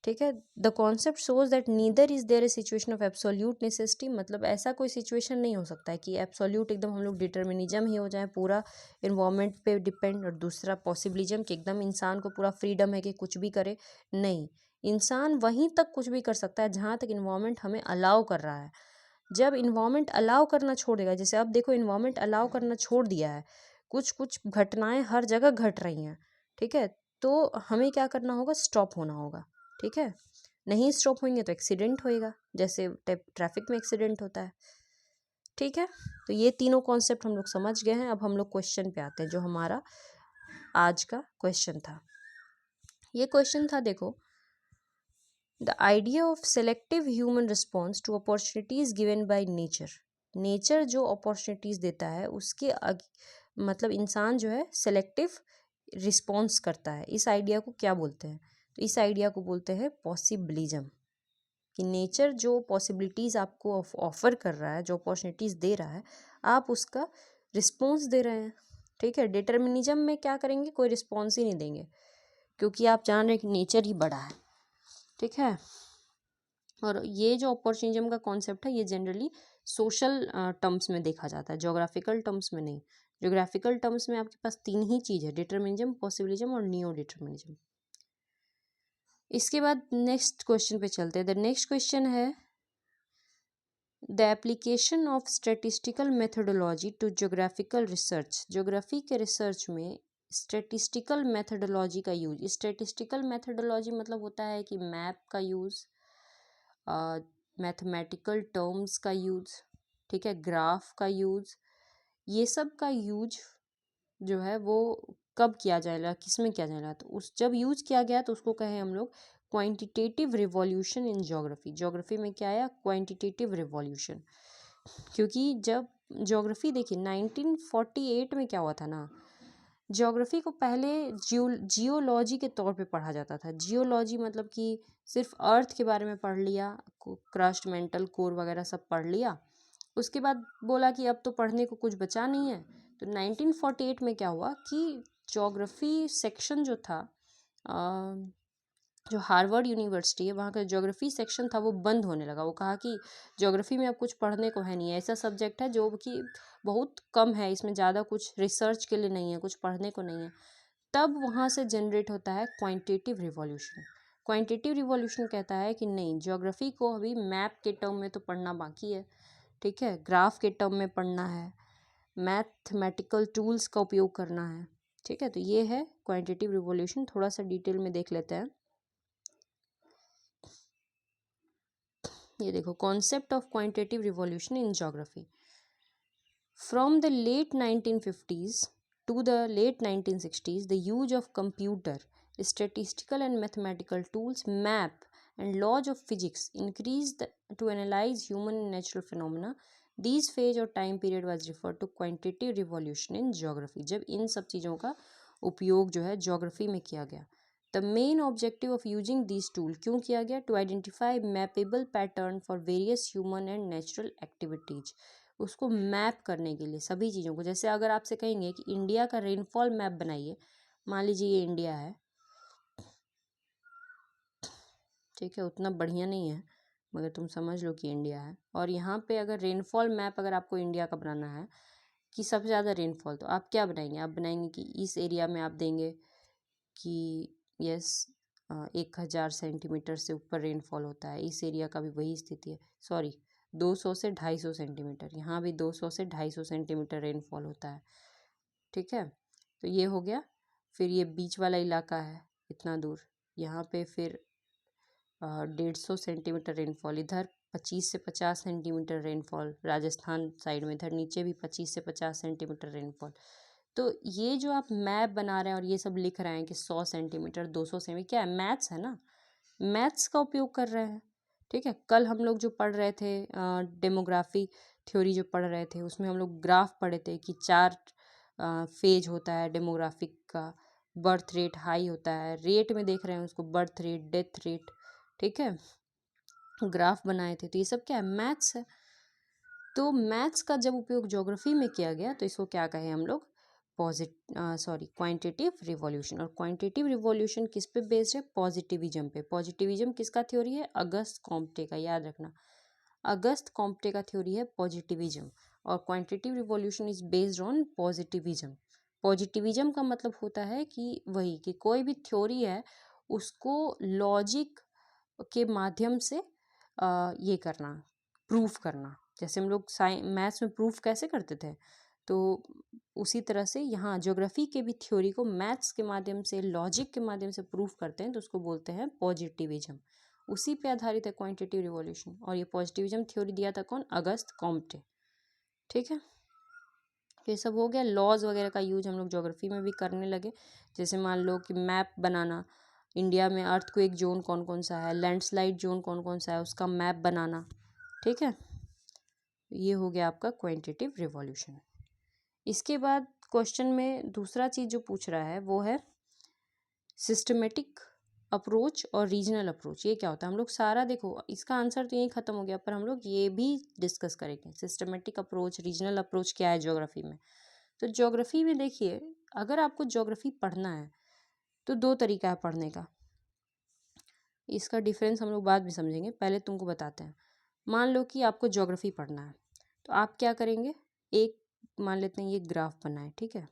Speaker 1: ठीक है। The concept shows that neither is there a situation of absolute necessity, मतलब ऐसा कोई सिचुएशन नहीं हो सकता है कि एब्सोल्यूट एकदम हम लोग डिटर्मिनिज्म ही हो जाए, पूरा इन्वायरमेंट पे डिपेंड, और दूसरा पॉसिबिलिज्म कि एकदम इंसान को पूरा फ्रीडम है कि कुछ भी करे। नहीं, इंसान वहीं तक कुछ भी कर सकता है जहाँ तक इन्वायरमेंट हमें अलाउ कर रहा है। जब इन्वायरमेंट अलाउ करना छोड़ देगा, जैसे अब देखो इन्वायरमेंट अलाउ करना छोड़ दिया है, कुछ कुछ घटनाएं हर जगह घट रही हैं, ठीक है, तो हमें क्या करना होगा, स्टॉप होना होगा, ठीक है। नहीं स्टॉप होंगे तो एक्सीडेंट होएगा, जैसे ट्रैफिक में एक्सीडेंट होता है, ठीक है। तो ये तीनों कॉन्सेप्ट हम लोग समझ गए हैं। अब हम लोग क्वेश्चन पे आते हैं, जो हमारा आज का क्वेश्चन था। ये क्वेश्चन था, देखो, the idea of selective human response to opportunities given by nature. Nature जो अपॉर्चुनिटीज देता है उसके मतलब इंसान जो है सेलेक्टिव रिस्पॉन्स करता है। इस आइडिया को क्या बोलते हैं, तो इस आइडिया को बोलते हैं पॉसिबिलिज्म, कि नेचर जो पॉसिबिलिटीज़ आपको ऑफर कर रहा है, जो अपॉर्चुनिटीज़ दे रहा है, आप उसका रिस्पॉन्स दे रहे हैं, ठीक है। डिटर्मिनिज्म में क्या करेंगे, कोई रिस्पॉन्स ही नहीं देंगे, क्योंकि आप जान रहे हैं कि नेचर ही बड़ा है, ठीक है। और ये जो अपॉर्चुनिज्म का कॉन्सेप्ट है, ये जनरली सोशल टर्म्स में देखा जाता है, जोग्राफिकल टर्म्स में नहीं। जोग्राफिकल टर्म्स में आपके पास तीन ही चीज़ है, डिटर्मिनिज्म, पॉसिबिलिज्म और नियो डिटर्मिनिज्म। इसके बाद नेक्स्ट क्वेश्चन पे चलते हैं। द नेक्स्ट क्वेश्चन है, the application of statistical methodology to geographical research. Geography के रिसर्च में स्टैटिस्टिकल मेथडोलॉजी का यूज। स्टैटिस्टिकल मेथडोलॉजी मतलब होता है कि मैप का यूज़, मैथमेटिकल टर्म्स का यूज़, ठीक है, ग्राफ का यूज़, ये सब का यूज जो है वो कब किया जाएगा, किस में किया जाएगा, तो उस जब यूज किया गया तो उसको कहें हम लोग quantitative revolution in geography. Geography में क्या आया, क्वांटिटेटिव रिवॉल्यूशन। क्योंकि जब ज्योग्राफी देखिए 1948 में क्या हुआ था ना, ज्योग्राफी को पहले जियोलॉजी के तौर पे पढ़ा जाता था। जियोलॉजी मतलब कि सिर्फ अर्थ के बारे में पढ़ लिया, क्रस्ट, मेंटल, कोर वगैरह सब पढ़ लिया, उसके बाद बोला कि अब तो पढ़ने को कुछ बचा नहीं है। तो 1948 में क्या हुआ कि ज्योग्राफी सेक्शन जो था, जो हार्वर्ड यूनिवर्सिटी है, वहाँ का ज्योग्राफी सेक्शन था वो बंद होने लगा। वो कहा कि ज्योग्राफी में अब कुछ पढ़ने को है नहीं, ऐसा सब्जेक्ट है जो कि बहुत कम है, इसमें ज़्यादा कुछ रिसर्च के लिए नहीं है, कुछ पढ़ने को नहीं है। तब वहाँ से जनरेट होता है क्वांटिटेटिव रिवॉल्यूशन। क्वांटिटेटिव रिवॉल्यूशन कहता है कि नहीं, ज्योग्राफी को अभी मैप के टर्म में तो पढ़ना बाकी है, ठीक है, ग्राफ के टर्म में पढ़ना है, मैथमेटिकल टूल्स का उपयोग करना है, ठीक है। तो ये है क्वांटिटेटिव रिवॉल्यूशन। थोड़ा सा डिटेल में देख लेते हैं। ये देखो, concept of quantitative revolution in geography. From the late 1950s to the late 1960s, the use of computer, statistical and mathematical tools, map and laws of physics increased to analyze human and natural phenomena. These phase और time period was referred to quantitative revolution in geography. जब इन सब चीज़ों का उपयोग जो है geography में किया गया। The main objective of using this tool क्यों किया गया, to identify mappable pattern for various human and natural activities. उसको मैप करने के लिए सभी चीज़ों को, जैसे अगर आपसे कहेंगे कि इंडिया का रेनफॉल मैप बनाइए, मान लीजिए ये इंडिया है, ठीक है, उतना बढ़िया नहीं है मगर तुम समझ लो कि इंडिया है, और यहाँ पे अगर रेनफॉल मैप अगर आपको इंडिया का बनाना है कि सबसे ज़्यादा रेनफॉल, तो आप क्या बनाएंगे, आप बनाएंगे कि इस एरिया में आप देंगे कि यस 1000 सेंटीमीटर से ऊपर रेनफॉल होता है, इस एरिया का भी वही स्थिति है, सॉरी 200 से 250 सेंटीमीटर, यहाँ भी 200 से 250 सेंटीमीटर रेनफॉल होता है, ठीक है। तो ये हो गया। फिर ये बीच वाला इलाका है इतना दूर, यहाँ पे फिर 150 सेंटीमीटर रेनफॉल, इधर 25 से 50 सेंटीमीटर रेनफॉल, राजस्थान साइड में इधर नीचे भी 25 से 50 सेंटीमीटर रेनफॉल। तो ये जो आप मैप बना रहे हैं और ये सब लिख रहे हैं कि 100 सेंटीमीटर 200 सेंटीमीटर, क्या है, मैथ्स है ना, मैथ्स का उपयोग कर रहे हैं, ठीक है। कल हम लोग जो पढ़ रहे थे डेमोग्राफी, थ्योरी जो पढ़ रहे थे उसमें हम लोग ग्राफ पढ़े थे कि 4 फेज होता है डेमोग्राफिक का। बर्थ रेट हाई होता है, रेट में देख रहे हैं उसको, बर्थ रेट, डेथ रेट, ठीक है, ग्राफ बनाए थे। तो ये सब क्या है, मैथ्स है। तो मैथ्स का जब उपयोग ज्योग्राफी में किया गया तो इसको क्या कहें हम लोग, क्वांटिटेटिव रिवॉल्यूशन। और क्वांटिटेटिव रिवॉल्यूशन किस पे बेस्ड है, पॉजिटिविज्म पे। पॉजिटिविज्म किसका थ्योरी है, अगस्त कॉम्टे का, याद रखना, अगस्त कॉम्टे का थ्योरी है पॉजिटिविज्म। और quantitative revolution is based on positivism. Positivism का मतलब होता है कि वही कि कोई भी थ्योरी है उसको लॉजिक के माध्यम से ये करना, प्रूफ करना। जैसे हम लोग मैथ्स में प्रूफ कैसे करते थे, तो उसी तरह से यहाँ ज्योग्राफी के भी थ्योरी को मैथ्स के माध्यम से, लॉजिक के माध्यम से प्रूफ करते हैं, तो उसको बोलते हैं पॉजिटिविज्म। उसी पे आधारित है क्वांटिटेटिव रिवॉल्यूशन। और ये पॉजिटिविज्म थ्योरी दिया था कौन, अगस्त कॉम्टे, ठीक है। ये सब हो गया। लॉज वगैरह का यूज हम लोग ज्योग्राफी में भी करने लगे। जैसे मान लो कि मैप बनाना, इंडिया में अर्थक्वेक जोन कौन कौन सा है, लैंडस्लाइड जोन कौन कौन सा है, उसका मैप बनाना, ठीक है। ये हो गया आपका क्वांटिटेटिव रिवॉल्यूशन। इसके बाद क्वेश्चन में दूसरा चीज़ जो पूछ रहा है वो है सिस्टमेटिक अप्रोच और रीजनल अप्रोच। ये क्या होता है, हम लोग सारा, देखो इसका आंसर तो यही खत्म हो गया, पर हम लोग ये भी डिस्कस करेंगे सिस्टमेटिक अप्रोच, रीजनल अप्रोच क्या है ज्योग्राफी में। तो ज्योग्राफी में देखिए, अगर आपको ज्योग्राफी पढ़ना है तो 2 तरीका है पढ़ने का। इसका डिफरेंस हम लोग बाद में समझेंगे, पहले तुमको बताते हैं। मान लो कि आपको ज्योग्राफी पढ़ना है, तो आप क्या करेंगे, एक मान लेते हैं ये ग्राफ बनाए, ठीक है,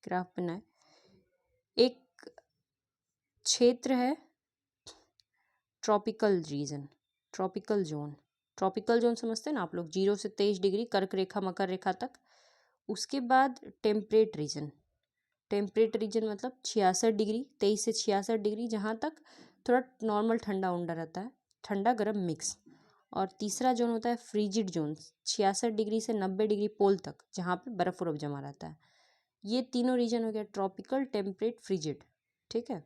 Speaker 1: ग्राफ बनाए, एक क्षेत्र है tropical region, tropical zone, tropical zone समझते हैं ना आप लोग, 0 से 23 डिग्री कर्क रेखा मकर रेखा तक। उसके बाद टेम्परेट रीजन, टेम्परेट रीजन मतलब 66 डिग्री, 23 से 66 डिग्री, जहाँ तक थोड़ा नॉर्मल ठंडा उंडा रहता है, ठंडा गर्म मिक्स। और तीसरा जोन होता है फ्रीजिड जोन, 66 डिग्री से 90 डिग्री पोल तक, जहाँ पे बर्फ उर्फ जमा रहता है। ये तीनों रीजन हो गया ट्रॉपिकल, टेम्परेट, फ्रीजिड, ठीक है।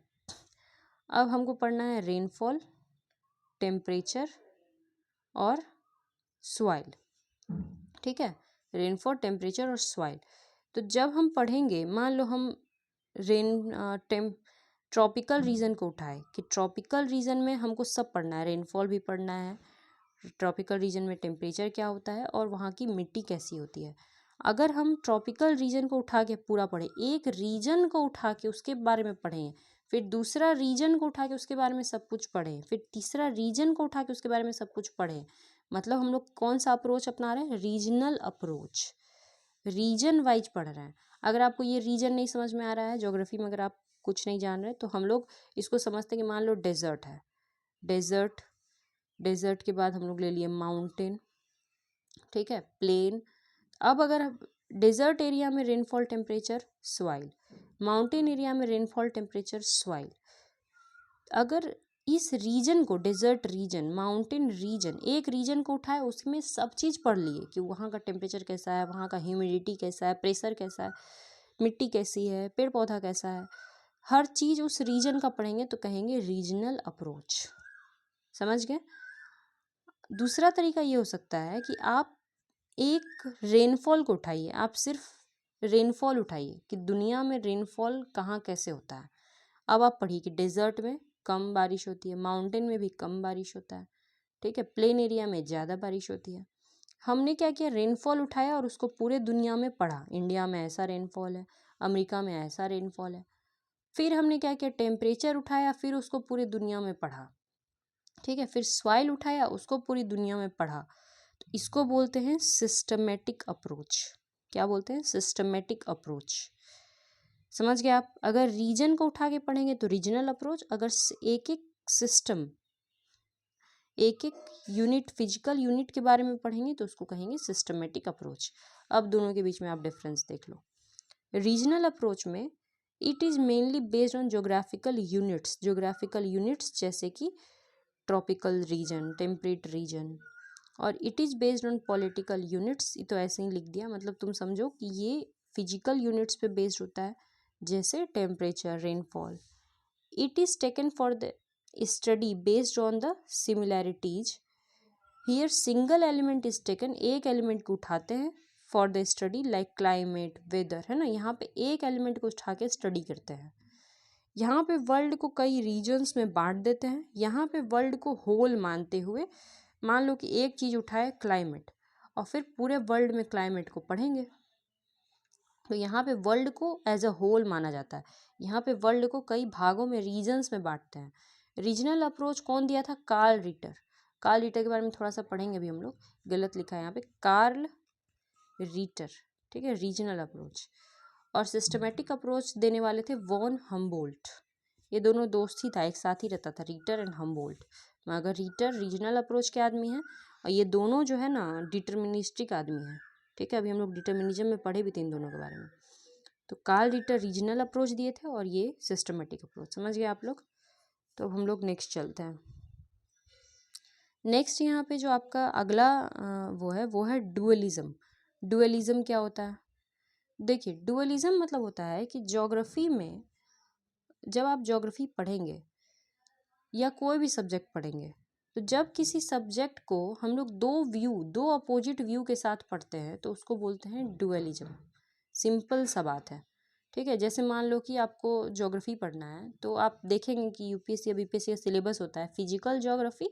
Speaker 1: अब हमको पढ़ना है रेनफॉल, टेम्परेचर और सॉइल, ठीक है, रेनफॉल, टेम्परेचर और सॉइल। तो जब हम पढ़ेंगे, मान लो हम ट्रॉपिकल रीजन को उठाए कि ट्रॉपिकल रीजन में हमको सब पढ़ना है, रेनफॉल भी पढ़ना है, ट्रॉपिकल रीजन में टेम्परेचर क्या होता है और वहाँ की मिट्टी कैसी होती है। अगर हम ट्रॉपिकल रीजन को उठा के पूरा पढ़ें, एक रीजन को उठा के उसके बारे में पढ़ें, फिर दूसरा रीजन को उठा के उसके बारे में सब कुछ पढ़ें, फिर तीसरा रीजन को उठा के उसके बारे में सब कुछ पढ़ें, मतलब हम लोग कौन सा अप्रोच अपना रहे हैं, रीजनल अप्रोच, रीजन वाइज पढ़ रहे हैं। अगर आपको ये रीजन नहीं समझ में आ रहा है ज्योग्राफी में, अगर आप कुछ नहीं जान रहे, तो हम लोग इसको समझते हैं कि मान लो डेजर्ट है, डेजर्ट, डेजर्ट के बाद हम लोग ले लिए माउंटेन, ठीक है, प्लेन। अब अगर डेजर्ट एरिया में rainfall, temperature, soil, mountain area में रेनफॉल, टेम्परेचर, सॉइल। अगर इस रीजन को, डेजर्ट रीजन, माउंटेन रीजन, एक रीजन को उठाए, उसमें सब चीज़ पढ़ लिए कि वहाँ का टेम्परेचर कैसा है, वहाँ का ह्यूमिडिटी कैसा है, प्रेशर कैसा है, मिट्टी कैसी है, पेड़ पौधा कैसा है, हर चीज़ उस रीजन का पढ़ेंगे तो कहेंगे रीजनल अप्रोच। समझ गए। दूसरा तरीका ये हो सकता है कि आप एक रेनफॉल को उठाइए, आप सिर्फ रेनफॉल उठाइए कि दुनिया में रेनफॉल कहाँ कैसे होता है। अब आप पढ़िए कि डेजर्ट में कम बारिश होती है, माउंटेन में भी कम बारिश होता है, ठीक है, प्लेन एरिया में ज़्यादा बारिश होती है। हमने क्या किया, रेनफॉल उठाया और उसको पूरे दुनिया में पढ़ा, इंडिया में ऐसा रेनफॉल है, अमेरिका में ऐसा रेनफॉल है। फिर हमने क्या किया, टेम्परेचर उठाया, फिर उसको पूरी दुनिया में पढ़ा, ठीक है, फिर सॉइल उठाया, उसको पूरी दुनिया में पढ़ा। तो इसको बोलते हैं सिस्टमेटिक अप्रोच। क्या बोलते हैं, सिस्टमेटिक अप्रोच। समझ गए आप। अगर रीजन को उठा के पढ़ेंगे तो रीजनल अप्रोच, अगर एक एक सिस्टम, एक एक यूनिट, फिजिकल यूनिट के बारे में पढ़ेंगे तो उसको कहेंगे सिस्टमेटिक अप्रोच। अब दोनों के बीच में आप डिफरेंस देख लो। रीजनल अप्रोच में it is mainly based on geographical units, geographical units जैसे कि ट्रॉपिकल रीजन, टेम्परेट रीजन। और it is based on political units, ये तो ऐसे ही लिख दिया, मतलब तुम समझो कि ये फिजिकल यूनिट्स पे बेस्ड होता है, जैसे temperature, rainfall. It is taken for the study based on the similarities here single element is taken, एक एलिमेंट को उठाते हैं for the study like climate weather, है ना, यहाँ पे एक एलिमेंट को उठा के स्टडी करते हैं। यहाँ पे वर्ल्ड को कई रीजन्स में बांट देते हैं, यहाँ पे वर्ल्ड को होल मानते हुए मान लो कि एक चीज़ उठाए क्लाइमेट, और फिर पूरे वर्ल्ड में क्लाइमेट को पढ़ेंगे, तो यहाँ पे वर्ल्ड को एज अ होल माना जाता है। यहाँ पे वर्ल्ड को कई भागों में रीजन्स में बांटते हैं। रीजनल अप्रोच कौन दिया था? Karl Ritter. कार्ल रिटर के बारे में थोड़ा सा पढ़ेंगे अभी हम लोग, गलत लिखा है यहाँ पे, कार्ल रीटर, ठीक है, रीजनल अप्रोच। और सिस्टमेटिक अप्रोच देने वाले थे वॉन हम्बोल्ट। ये दोनों दोस्त ही था, एक साथ ही रहता था, रीटर एंड हम्बोल्ट। मगर रीटर रीजनल अप्रोच के आदमी हैं और ये दोनों जो है ना डिटर्मिनिस्टिक आदमी हैं, ठीक है। अभी हम लोग डिटर्मिनिज्म में पढ़े भी थे इन दोनों के बारे में। तो कार्ल रिटर रीजनल अप्रोच दिए थे और ये सिस्टमेटिक अप्रोच, समझ गए आप लोग। तो अब हम लोग नेक्स्ट चलते हैं। नेक्स्ट यहाँ पे जो आपका अगला वो है डुअलिज्म। डुअलिज्म क्या होता है? देखिए, डुअलिज्म मतलब होता है कि ज्योग्राफी में जब आप ज्योग्राफी पढ़ेंगे या कोई भी सब्जेक्ट पढ़ेंगे, तो जब किसी सब्जेक्ट को हम लोग दो अपोजिट व्यू के साथ पढ़ते हैं तो उसको बोलते हैं डुअलिज्म। सिंपल सा बात है, ठीक है। जैसे मान लो कि आपको ज्योग्राफी पढ़ना है, तो आप देखेंगे कि यूपीएससी या बीपीएससी का सिलेबस होता है physical geography,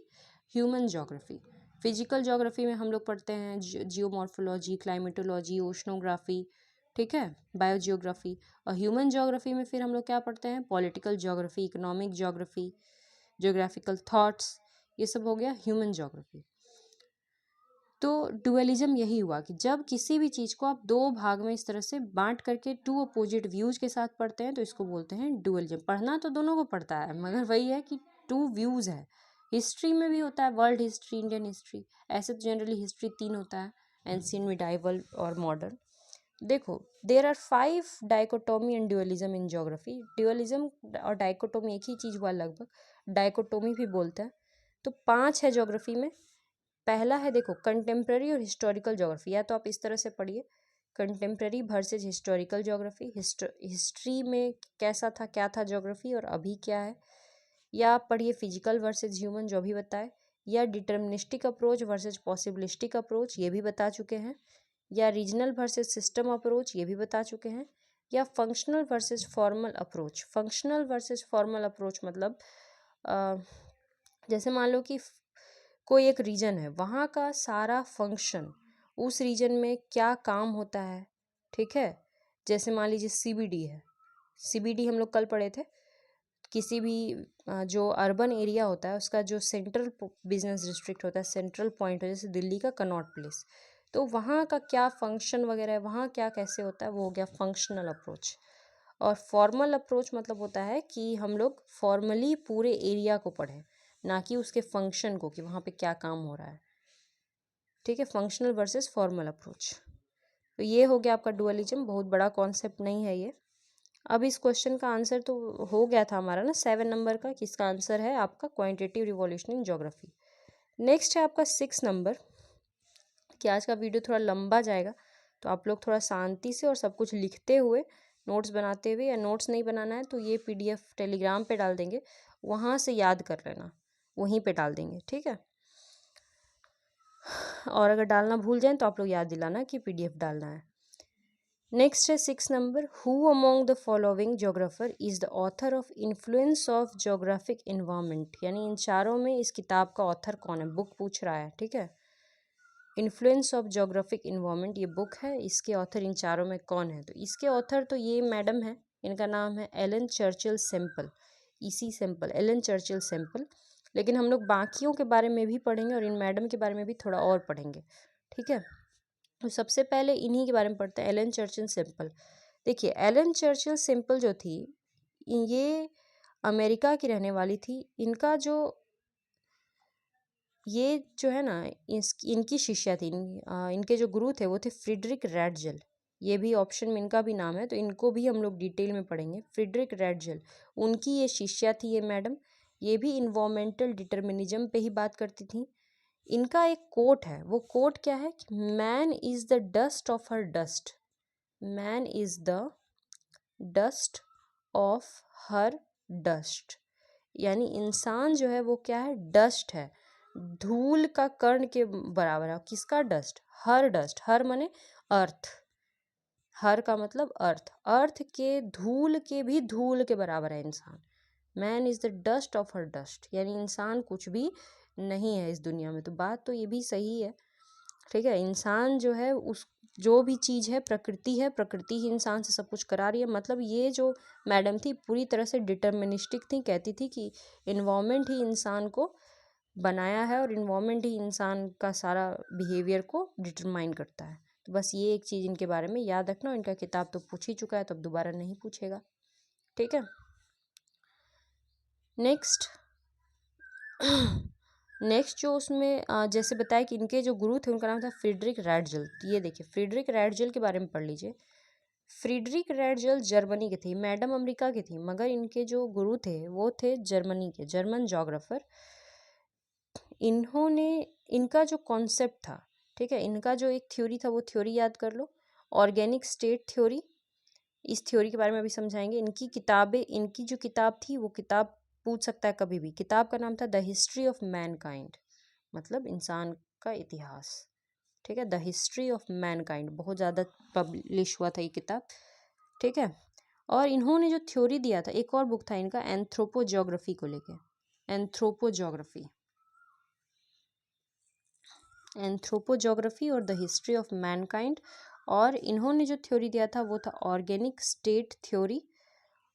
Speaker 1: human geography. Physical geography में हम लोग पढ़ते हैं जियोमॉर्फोलॉजी, क्लाइमेटोलॉजी, ओशनोग्राफी, ठीक है, बायोजियोग्राफी। और ह्यूमन ज्योग्राफी में फिर हम लोग क्या पढ़ते हैं? Political geography, economic geography, geographical thoughts, ये सब हो गया ह्यूमन ज्योग्राफी। तो डुअलिज्म यही हुआ कि जब किसी भी चीज़ को आप दो भाग में इस तरह से बांट करके टू अपोजिट व्यूज के साथ पढ़ते हैं तो इसको बोलते हैं डुअलिज्म। पढ़ना तो दोनों को पड़ता है, मगर वही है कि टू व्यूज है। हिस्ट्री में भी होता है, वर्ल्ड हिस्ट्री, इंडियन हिस्ट्री। ऐसे तो जनरली हिस्ट्री 3 होता है, एंशिएंट, मिडाइवल और मॉडर्न। देखो, there are 5 dichotomy and dualism in geography. Dualism और डाइकोटोमी एक ही चीज़ हुआ लगभग, डाइकोटोमी भी बोलते हैं। तो 5 है ज्योग्राफी में। पहला है, देखो, कंटेम्प्रेरी और हिस्टोरिकल ज्योग्राफी। या तो आप इस तरह से पढ़िए, contemporary versus historical geography, history में कैसा था, क्या था ज्योग्राफी और अभी क्या है। या आप पढ़िए फिजिकल वर्सेज ह्यूमन, जो भी बताए। या डिटर्मिनिस्टिक अप्रोच वर्सेज पॉसिबिलिस्टिक अप्रोच, ये भी बता चुके हैं। या रीजनल वर्सेज सिस्टम अप्रोच, ये भी बता चुके हैं। या functional versus formal approach. Functional versus formal approach मतलब जैसे मान लो कि कोई एक रीजन है, वहाँ का सारा फंक्शन, उस रीजन में क्या काम होता है, ठीक है। जैसे मान लीजिए सीबीडी है, सीबीडी हम लोग कल पढ़े थे। किसी भी जो अर्बन एरिया होता है उसका जो सेंट्रल बिजनेस डिस्ट्रिक्ट होता है, सेंट्रल पॉइंट है, जैसे दिल्ली का कनॉट प्लेस, तो वहाँ का क्या फंक्शन वगैरह है, वहाँ क्या कैसे होता है, वो हो गया फंक्शनल अप्रोच। और फॉर्मल अप्रोच मतलब होता है कि हम लोग फॉर्मली पूरे एरिया को पढ़ें, ना कि उसके फंक्शन को, कि वहाँ पे क्या काम हो रहा है, ठीक है। Functional versus formal approach. तो ये हो गया आपका डुअलिज्म। बहुत बड़ा कॉन्सेप्ट नहीं है ये। अब इस क्वेश्चन का आंसर तो हो गया था हमारा ना 7 नंबर का, कि इसका आंसर है आपका quantitative revolution in geography. Next है आपका 6 नंबर, कि आज का वीडियो थोड़ा लंबा जाएगा, तो आप लोग थोड़ा शांति से और सब कुछ लिखते हुए, नोट्स बनाते हुए, या नोट्स नहीं बनाना है तो ये पीडीएफ टेलीग्राम पे डाल देंगे, वहाँ से याद कर लेना, वहीं पे डाल देंगे, ठीक है। और अगर डालना भूल जाएं तो आप लोग याद दिलाना कि पीडीएफ डालना है। नेक्स्ट है 6 number, who among the following geographer is the author of influence of geographic environment. यानी इन चारों में इस किताब का ऑथर कौन है, बुक पूछ रहा है, ठीक है। इन्फ्लुएंस ऑफ ज्योग्राफिक इन्वायरमेंट ये बुक है, इसके ऑथर इन चारों में कौन है? तो इसके ऑथर तो ये मैडम है, इनका नाम है एलन चर्चिल सेम्पल, इसी सेम्पल, एलन चर्चिल सेम्पल। लेकिन हम लोग बाकियों के बारे में भी पढ़ेंगे और इन मैडम के बारे में भी थोड़ा और पढ़ेंगे, ठीक है। तो सबसे पहले इन्हीं के बारे में पढ़ते हैं, एलन चर्चिल सेम्पल। देखिए, एलन चर्चिल सेम्पल जो थी, ये अमेरिका की रहने वाली थी। इनका जो ये जो है ना, इनकी शिष्या थी, इनके जो गुरु थे वो थे फ्रीडरिक रैटजेल। ये भी ऑप्शन में इनका भी नाम है, तो इनको भी हम लोग डिटेल में पढ़ेंगे। फ्रीडरिक रैटजेल, उनकी ये शिष्या थी ये मैडम। ये भी इन्वायरमेंटल डिटर्मिनिज्म पे ही बात करती थी। इनका एक कोट है, वो कोट क्या है कि man is the dust of her dust, man is the dust of her dust. यानी इंसान जो है वो क्या है, डस्ट है, धूल का कण के बराबर है। किसका? डस्ट। हर डस्ट, हर माने अर्थ, हर का मतलब अर्थ, अर्थ के धूल के भी धूल के बराबर है इंसान। Man is the dust of her dust, यानी इंसान कुछ भी नहीं है इस दुनिया में। तो बात तो ये भी सही है, ठीक है। इंसान जो है उस जो भी चीज़ है प्रकृति है, प्रकृति ही इंसान से सब कुछ करा रही है। मतलब ये जो मैडम थी पूरी तरह से डिटर्मिनिस्टिक थी, कहती थी कि इन्वायरमेंट ही इंसान को बनाया है और इन्वायरमेंट ही इंसान का सारा बिहेवियर को डिटरमाइन करता है। तो बस ये एक चीज़ इनके बारे में याद रखना। इनका किताब तो पूछ ही चुका है, तो अब दोबारा नहीं पूछेगा, ठीक है। नेक्स्ट नेक्स्ट जो उसमें जैसे बताया कि इनके जो गुरु थे उनका नाम था फ्रीडरिक रैडजल। ये देखिए फ्रीडरिक रैडजल के बारे में पढ़ लीजिए। फ्रीडरिक रैडजल जर्मनी के थे, मैडम अमेरिका के थी, मगर इनके जो गुरु थे वो थे जर्मनी के, जर्मन जोग्राफर। इन्होंने इनका जो कॉन्सेप्ट था, ठीक है, इनका जो एक थ्योरी था वो थ्योरी याद कर लो, ऑर्गेनिक स्टेट थ्योरी। इस थ्योरी के बारे में अभी समझाएंगे। इनकी किताबें, इनकी जो किताब थी वो किताब पूछ सकता है कभी भी, किताब का नाम था द हिस्ट्री ऑफ मैनकाइंड, मतलब इंसान का इतिहास, ठीक है। द हिस्ट्री ऑफ मैनकाइंड बहुत ज़्यादा पब्लिश हुआ था ये किताब, ठीक है। और इन्होंने जो थ्योरी दिया था, एक और बुक था इनका एंथ्रोपोजोग्राफी को लेके, एंथ्रोपोजोग्राफी, एंथ्रोपोजोग्राफी और द हिस्ट्री ऑफ मैनकाइंड। और इन्होंने जो थ्योरी दिया था वो था organic state theory.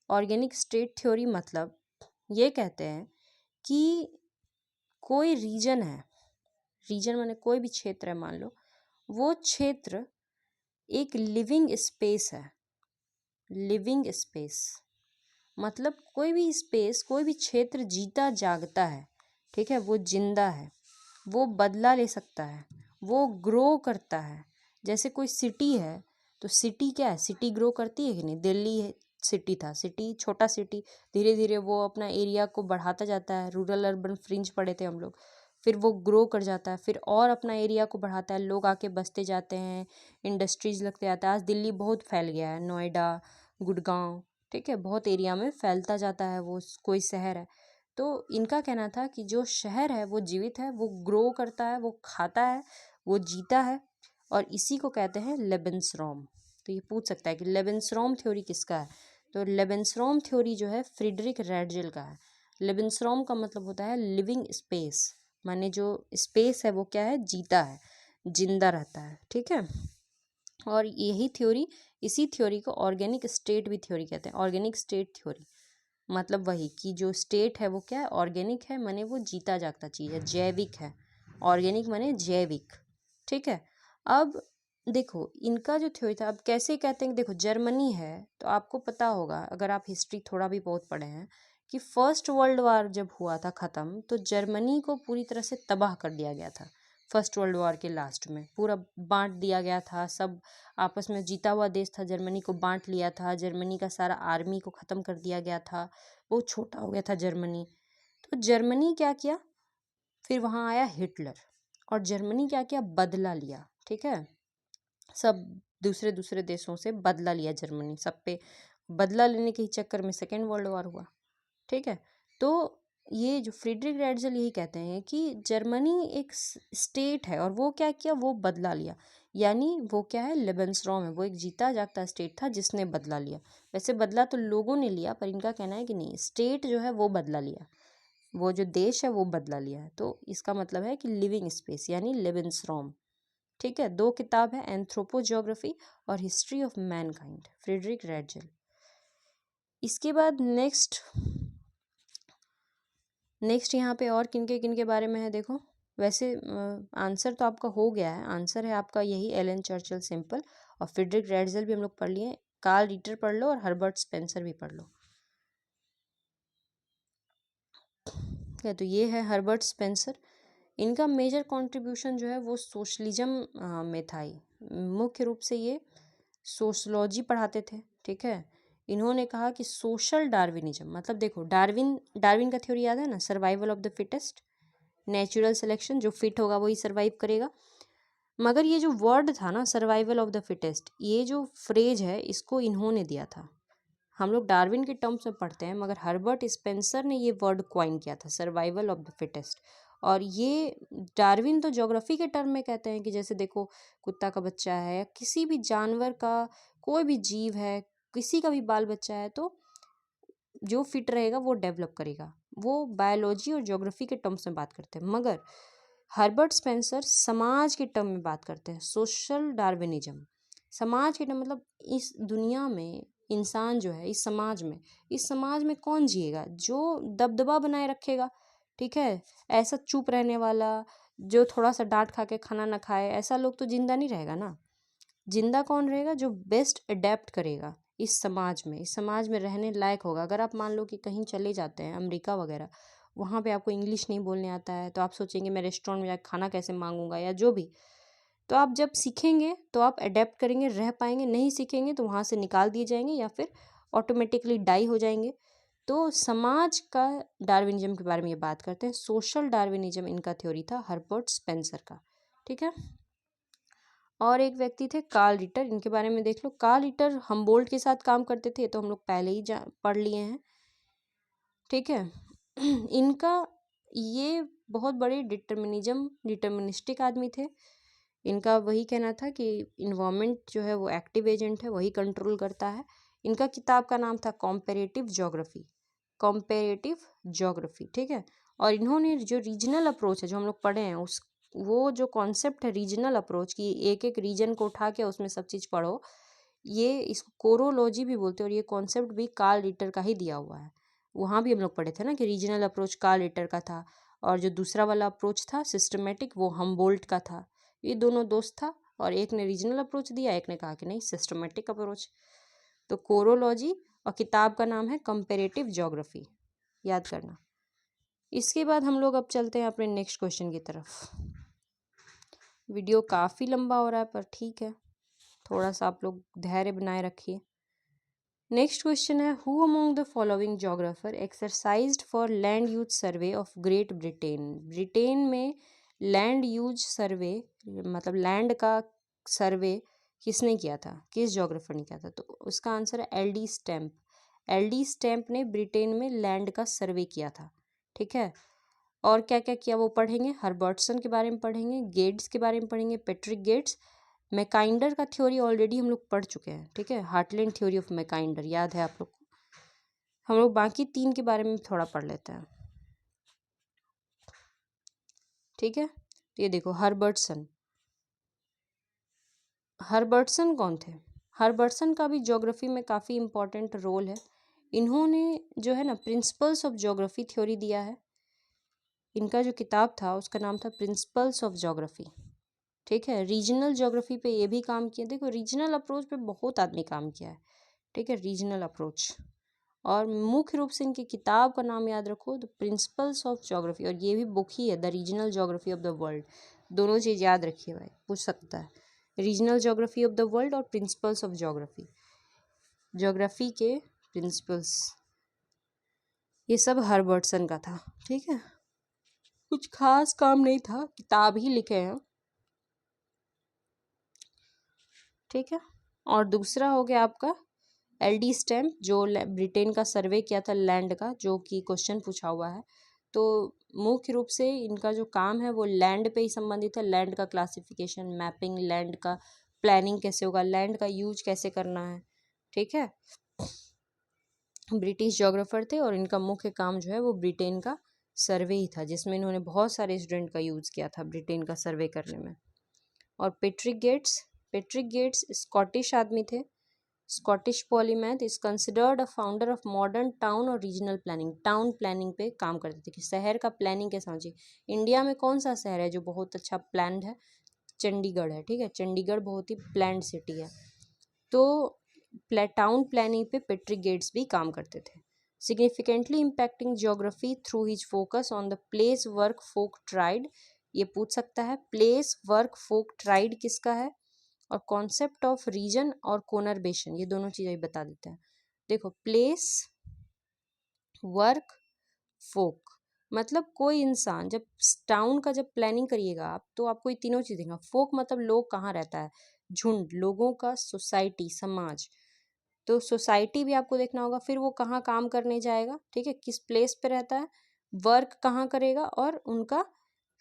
Speaker 1: Organic state theory मतलब ये कहते हैं कि कोई रीजन है, रीजन माने कोई भी क्षेत्र है, मान लो वो क्षेत्र एक लिविंग स्पेस है। लिविंग स्पेस मतलब कोई भी स्पेस, कोई भी क्षेत्र जीता जागता है, ठीक है, वो जिंदा है, वो बदला ले सकता है, वो ग्रो करता है। जैसे कोई सिटी है तो सिटी क्या है, सिटी ग्रो करती है कि नहीं। दिल्ली सिटी था, सिटी छोटा सिटी, धीरे धीरे वो अपना एरिया को बढ़ाता जाता है, रूरल अर्बन फ्रिंज पढ़े थे हम लोग, फिर वो ग्रो कर जाता है, फिर और अपना एरिया को बढ़ाता है, लोग आके बसते जाते हैं, इंडस्ट्रीज लगते जाता है। आज दिल्ली बहुत फैल गया है, नोएडा, गुड़गांव, ठीक है, बहुत एरिया में फैलता जाता है वो कोई शहर है। तो इनका कहना था कि जो शहर है वो जीवित है, वो ग्रो करता है, वो खाता है, वो जीता है, और इसी को कहते हैं लेबेंसरॉम। तो ये पूछ सकता है कि लेबेंसरॉम थ्योरी किसका है, तो लेबेंसरॉम थ्योरी जो है फ्रीडरिक रैडजल का है। लेबेंसरॉम का मतलब होता है लिविंग स्पेस, माने जो स्पेस है वो क्या है, जीता है, जिंदा रहता है, ठीक है। और यही थ्योरी, इसी थ्योरी को ऑर्गेनिक स्टेट भी थ्योरी कहते हैं। ऑर्गेनिक स्टेट थ्योरी मतलब वही कि जो स्टेट है वो क्या है, ऑर्गेनिक है, माने वो जीता जागता चीज़ है, जैविक है। ऑर्गेनिक माने जैविक, ठीक है। अब देखो इनका जो थ्योरी था, अब कैसे कहते हैं, देखो जर्मनी है तो आपको पता होगा अगर आप हिस्ट्री थोड़ा भी बहुत पढ़े हैं कि फर्स्ट वर्ल्ड वार जब हुआ था ख़त्म तो जर्मनी को पूरी तरह से तबाह कर दिया गया था। फर्स्ट वर्ल्ड वॉर के लास्ट में पूरा बांट दिया गया था, सब आपस में जीता हुआ देश था, जर्मनी को बांट लिया था, जर्मनी का सारा आर्मी को ख़त्म कर दिया गया था, बहुत छोटा हो गया था जर्मनी। तो जर्मनी क्या किया, फिर वहाँ आया हिटलर, और जर्मनी क्या किया, बदला लिया, ठीक है। सब दूसरे दूसरे देशों से बदला लिया जर्मनी, सब पे बदला लेने के ही चक्कर में सेकेंड वर्ल्ड वॉर हुआ, ठीक है। तो ये जो फ्रीडरिक रैडजल यही कहते हैं कि जर्मनी एक स्टेट है और वो क्या किया, वो बदला लिया, यानी वो क्या है, लेबेंसरॉम है, वो एक जीता जागता स्टेट था जिसने बदला लिया। वैसे बदला तो लोगों ने लिया, पर इनका कहना है कि नहीं, स्टेट जो है वो बदला लिया, वो जो देश है वो बदला लिया है। तो इसका मतलब है कि लिविंग स्पेस यानी लेबेंसरॉम, ठीक है। दो किताब है, एंथ्रोपोजोग्राफी और हिस्ट्री ऑफ मैनकाइंड, फ्रीडरिक रैडजल। इसके बाद नेक्स्ट यहाँ पे और किनके बारे में है देखो। वैसे आंसर तो आपका हो गया है, आंसर है आपका यही एलन चर्चिल सिंपल, और फ्रीडरिक रैडजल भी हम लोग पढ़ लिए, कार्ल रिटर पढ़ लो और हर्बर्ट स्पेंसर भी पढ़ लो। क्या, तो ये है हर्बर्ट स्पेंसर। इनका मेजर कंट्रीब्यूशन जो है वो सोशलिज्म में था ही, मुख्य रूप से ये सोशलॉजी पढ़ाते थे, ठीक है। इन्होंने कहा कि सोशल डार्विनिज्म, मतलब देखो डार्विन, डार्विन का थ्योरी याद है ना, survival of the fittest, natural selection, जो फिट होगा वही सर्वाइव करेगा। मगर ये जो वर्ड था ना सर्वाइवल ऑफ द फिटेस्ट, ये जो फ्रेज है इसको इन्होंने दिया था। हम लोग डार्विन के टर्म्स में पढ़ते हैं, मगर हर्बर्ट स्पेंसर ने ये वर्ड क्वाइन किया था, सर्वाइवल ऑफ द फिटेस्ट, और ये डार्विन तो ज्योग्राफी के टर्म में कहते हैं कि जैसे देखो कुत्ता का बच्चा है या किसी भी जानवर का, कोई भी जीव है, किसी का भी बाल बच्चा है, तो जो फिट रहेगा वो डेवलप करेगा। वो बायोलॉजी और ज्योग्राफी के टर्म्स में बात करते हैं। मगर हर्बर्ट स्पेंसर समाज के टर्म में बात करते हैं, सोशल डार्विनिज्म। समाज के टर्म मतलब इस दुनिया में इंसान जो है, इस समाज में कौन जिएगा? जो दबदबा बनाए रखेगा, ठीक है। ऐसा चुप रहने वाला, जो थोड़ा सा डांट खा के खाना ना खाए, ऐसा लोग तो जिंदा नहीं रहेगा ना। जिंदा कौन रहेगा? जो बेस्ट अडेप्ट करेगा इस समाज में रहने लायक होगा। अगर आप मान लो कि कहीं चले जाते हैं अमेरिका वगैरह, वहाँ पे आपको इंग्लिश नहीं बोलने आता है, तो आप सोचेंगे मैं रेस्टोरेंट में जाकर खाना कैसे मांगूंगा या जो भी। तो आप जब सीखेंगे तो आप अडेप्ट करेंगे, रह पाएंगे। नहीं सीखेंगे तो वहाँ से निकाल दिए जाएंगे या फिर ऑटोमेटिकली डाई हो जाएंगे। तो समाज का डार्विनिज्म के बारे में ये बात करते हैं। सोशल डार्विनिज्म इनका थ्योरी था, हर्बर्ट स्पेंसर का, ठीक है। और एक व्यक्ति थे कार्ल रिटर, इनके बारे में देख लो। कार्ल रिटर हमबोल्ट के साथ काम करते थे, तो हम लोग पहले ही पढ़ लिए हैं, ठीक है। इनका ये बहुत बड़े डिटर्मिनिस्टिक आदमी थे। इनका वही कहना था कि इन्वायरमेंट जो है वो एक्टिव एजेंट है, वही कंट्रोल करता है। इनका किताब का नाम था कॉम्पेरेटिव ज्योग्राफी, ठीक है। और इन्होंने जो रीजनल अप्रोच है जो हम लोग पढ़े हैं, उस वो जो कॉन्सेप्ट है रीजनल अप्रोच की, एक एक रीजन को उठा के उसमें सब चीज़ पढ़ो, ये इसको कोरोलॉजी भी बोलते हैं। और ये कॉन्सेप्ट भी कार्ल रिटर का ही दिया हुआ है। वहाँ भी हम लोग पढ़े थे ना कि रीजनल अप्रोच कार्ल रिटर का था, और जो दूसरा वाला अप्रोच था सिस्टमेटिक, वो हमबोल्ट का था। ये दोनों दोस्त था, और एक ने रीजनल अप्रोच दिया, एक ने कहा कि नहीं सिस्टमेटिक अप्रोच। तो कोरोलॉजी, और किताब का नाम है कंपेरेटिव ज्योग्राफी, याद करना। इसके बाद हम लोग अब चलते हैं अपने नेक्स्ट क्वेश्चन की तरफ। वीडियो काफ़ी लंबा हो रहा है, पर ठीक है, थोड़ा सा आप लोग धैर्य बनाए रखिए। नेक्स्ट क्वेश्चन है, who among the following geographer exercised for land use survey of great Britain. Britain में लैंड यूज सर्वे मतलब लैंड का सर्वे किसने किया था, किस जोग्राफर ने किया था? तो उसका आंसर है एल.डी. स्टैम्प। एल.डी. स्टैम्प ने ब्रिटेन में लैंड का सर्वे किया था, ठीक है। और क्या क्या किया वो पढ़ेंगे। हर्बर्टसन के बारे में पढ़ेंगे, गेट्स के बारे में पढ़ेंगे, पैट्रिक गेट्स। मैकाइंडर का थ्योरी ऑलरेडी हम लोग पढ़ चुके हैं, ठीक है। हार्टलैंड थ्योरी ऑफ मैकाइंडर याद है आप लोग को। हम लोग बाकी 3 के बारे में थोड़ा पढ़ लेते हैं, ठीक है। तो ये देखो हर्बर्टसन कौन थे? हर्बर्टसन का भी ज्योग्राफी में काफ़ी इंपॉर्टेंट रोल है। इन्होंने जो है ना प्रिंसिपल्स ऑफ ज्योग्राफी थ्योरी दिया है। इनका जो किताब था उसका नाम था प्रिंसिपल्स ऑफ ज्योग्राफी, ठीक है। रीजनल ज्योग्राफी पे ये भी काम किया। देखो रीजनल अप्रोच पे बहुत आदमी काम किया है, ठीक है, रीजनल अप्रोच। और मुख्य रूप से इनकी किताब का नाम याद रखो, द प्रिंसिपल्स ऑफ ज्योग्राफी। और ये भी बुक ही है, the regional geography of the world. दोनों चीज़ याद रखिए भाई, पूछ सकता है। Regional geography of the world और प्रिंसिपल्स ऑफ ज्योग्राफी, ज्योग्राफी के प्रिंसिपल्स, ये सब हर्बर्टसन का था, ठीक है। कुछ खास काम नहीं था, किताब ही लिखे हैं, ठीक है। और दूसरा हो गया आपका एल.डी. स्टैम्प, जो ब्रिटेन का सर्वे किया था लैंड का, जो कि क्वेश्चन पूछा हुआ है। तो मुख्य रूप से इनका जो काम है वो लैंड पे ही संबंधित है। लैंड का क्लासिफिकेशन, मैपिंग, लैंड का प्लानिंग कैसे होगा, लैंड का यूज कैसे करना है, ठीक है। ब्रिटिश ज्योग्राफर थे और इनका मुख्य काम जो है वो ब्रिटेन का सर्वे ही था, जिसमें इन्होंने बहुत सारे स्टूडेंट का यूज़ किया था ब्रिटेन का सर्वे करने में। और पैट्रिक गेट्स स्कॉटिश आदमी थे। Scottish polymath, is considered a founder of modern town और रीजनल प्लानिंग। टाउन प्लानिंग पे काम करते थे कि शहर का प्लानिंग कैसे होना चाहिए। इंडिया में कौन सा शहर है जो बहुत अच्छा प्लान्ड है? चंडीगढ़ है, ठीक है। चंडीगढ़ बहुत ही प्लान्ड सिटी है। तो टाउन प्लानिंग पे पैट्रिक गेट्स भी काम करते थे। Significantly impacting geography through his focus on the place work folk triad. ये पूछ सकता है, प्लेस वर्क फोक ट्राइड किसका है? और कॉन्सेप्ट ऑफ रीजन और कोनरबेशन, ये दोनों चीज़ें बता देते हैं। देखो प्लेस वर्क फोक मतलब कोई इंसान, जब टाउन का जब प्लानिंग करिएगा आप, तो आपको ये तीनों चीज़ देगा। फोक मतलब लोग कहाँ रहता है, झुंड लोगों का, सोसाइटी समाज। तो सोसाइटी भी आपको देखना होगा, फिर वो कहाँ काम करने जाएगा, ठीक है, किस प्लेस पे रहता है, वर्क कहाँ करेगा, और उनका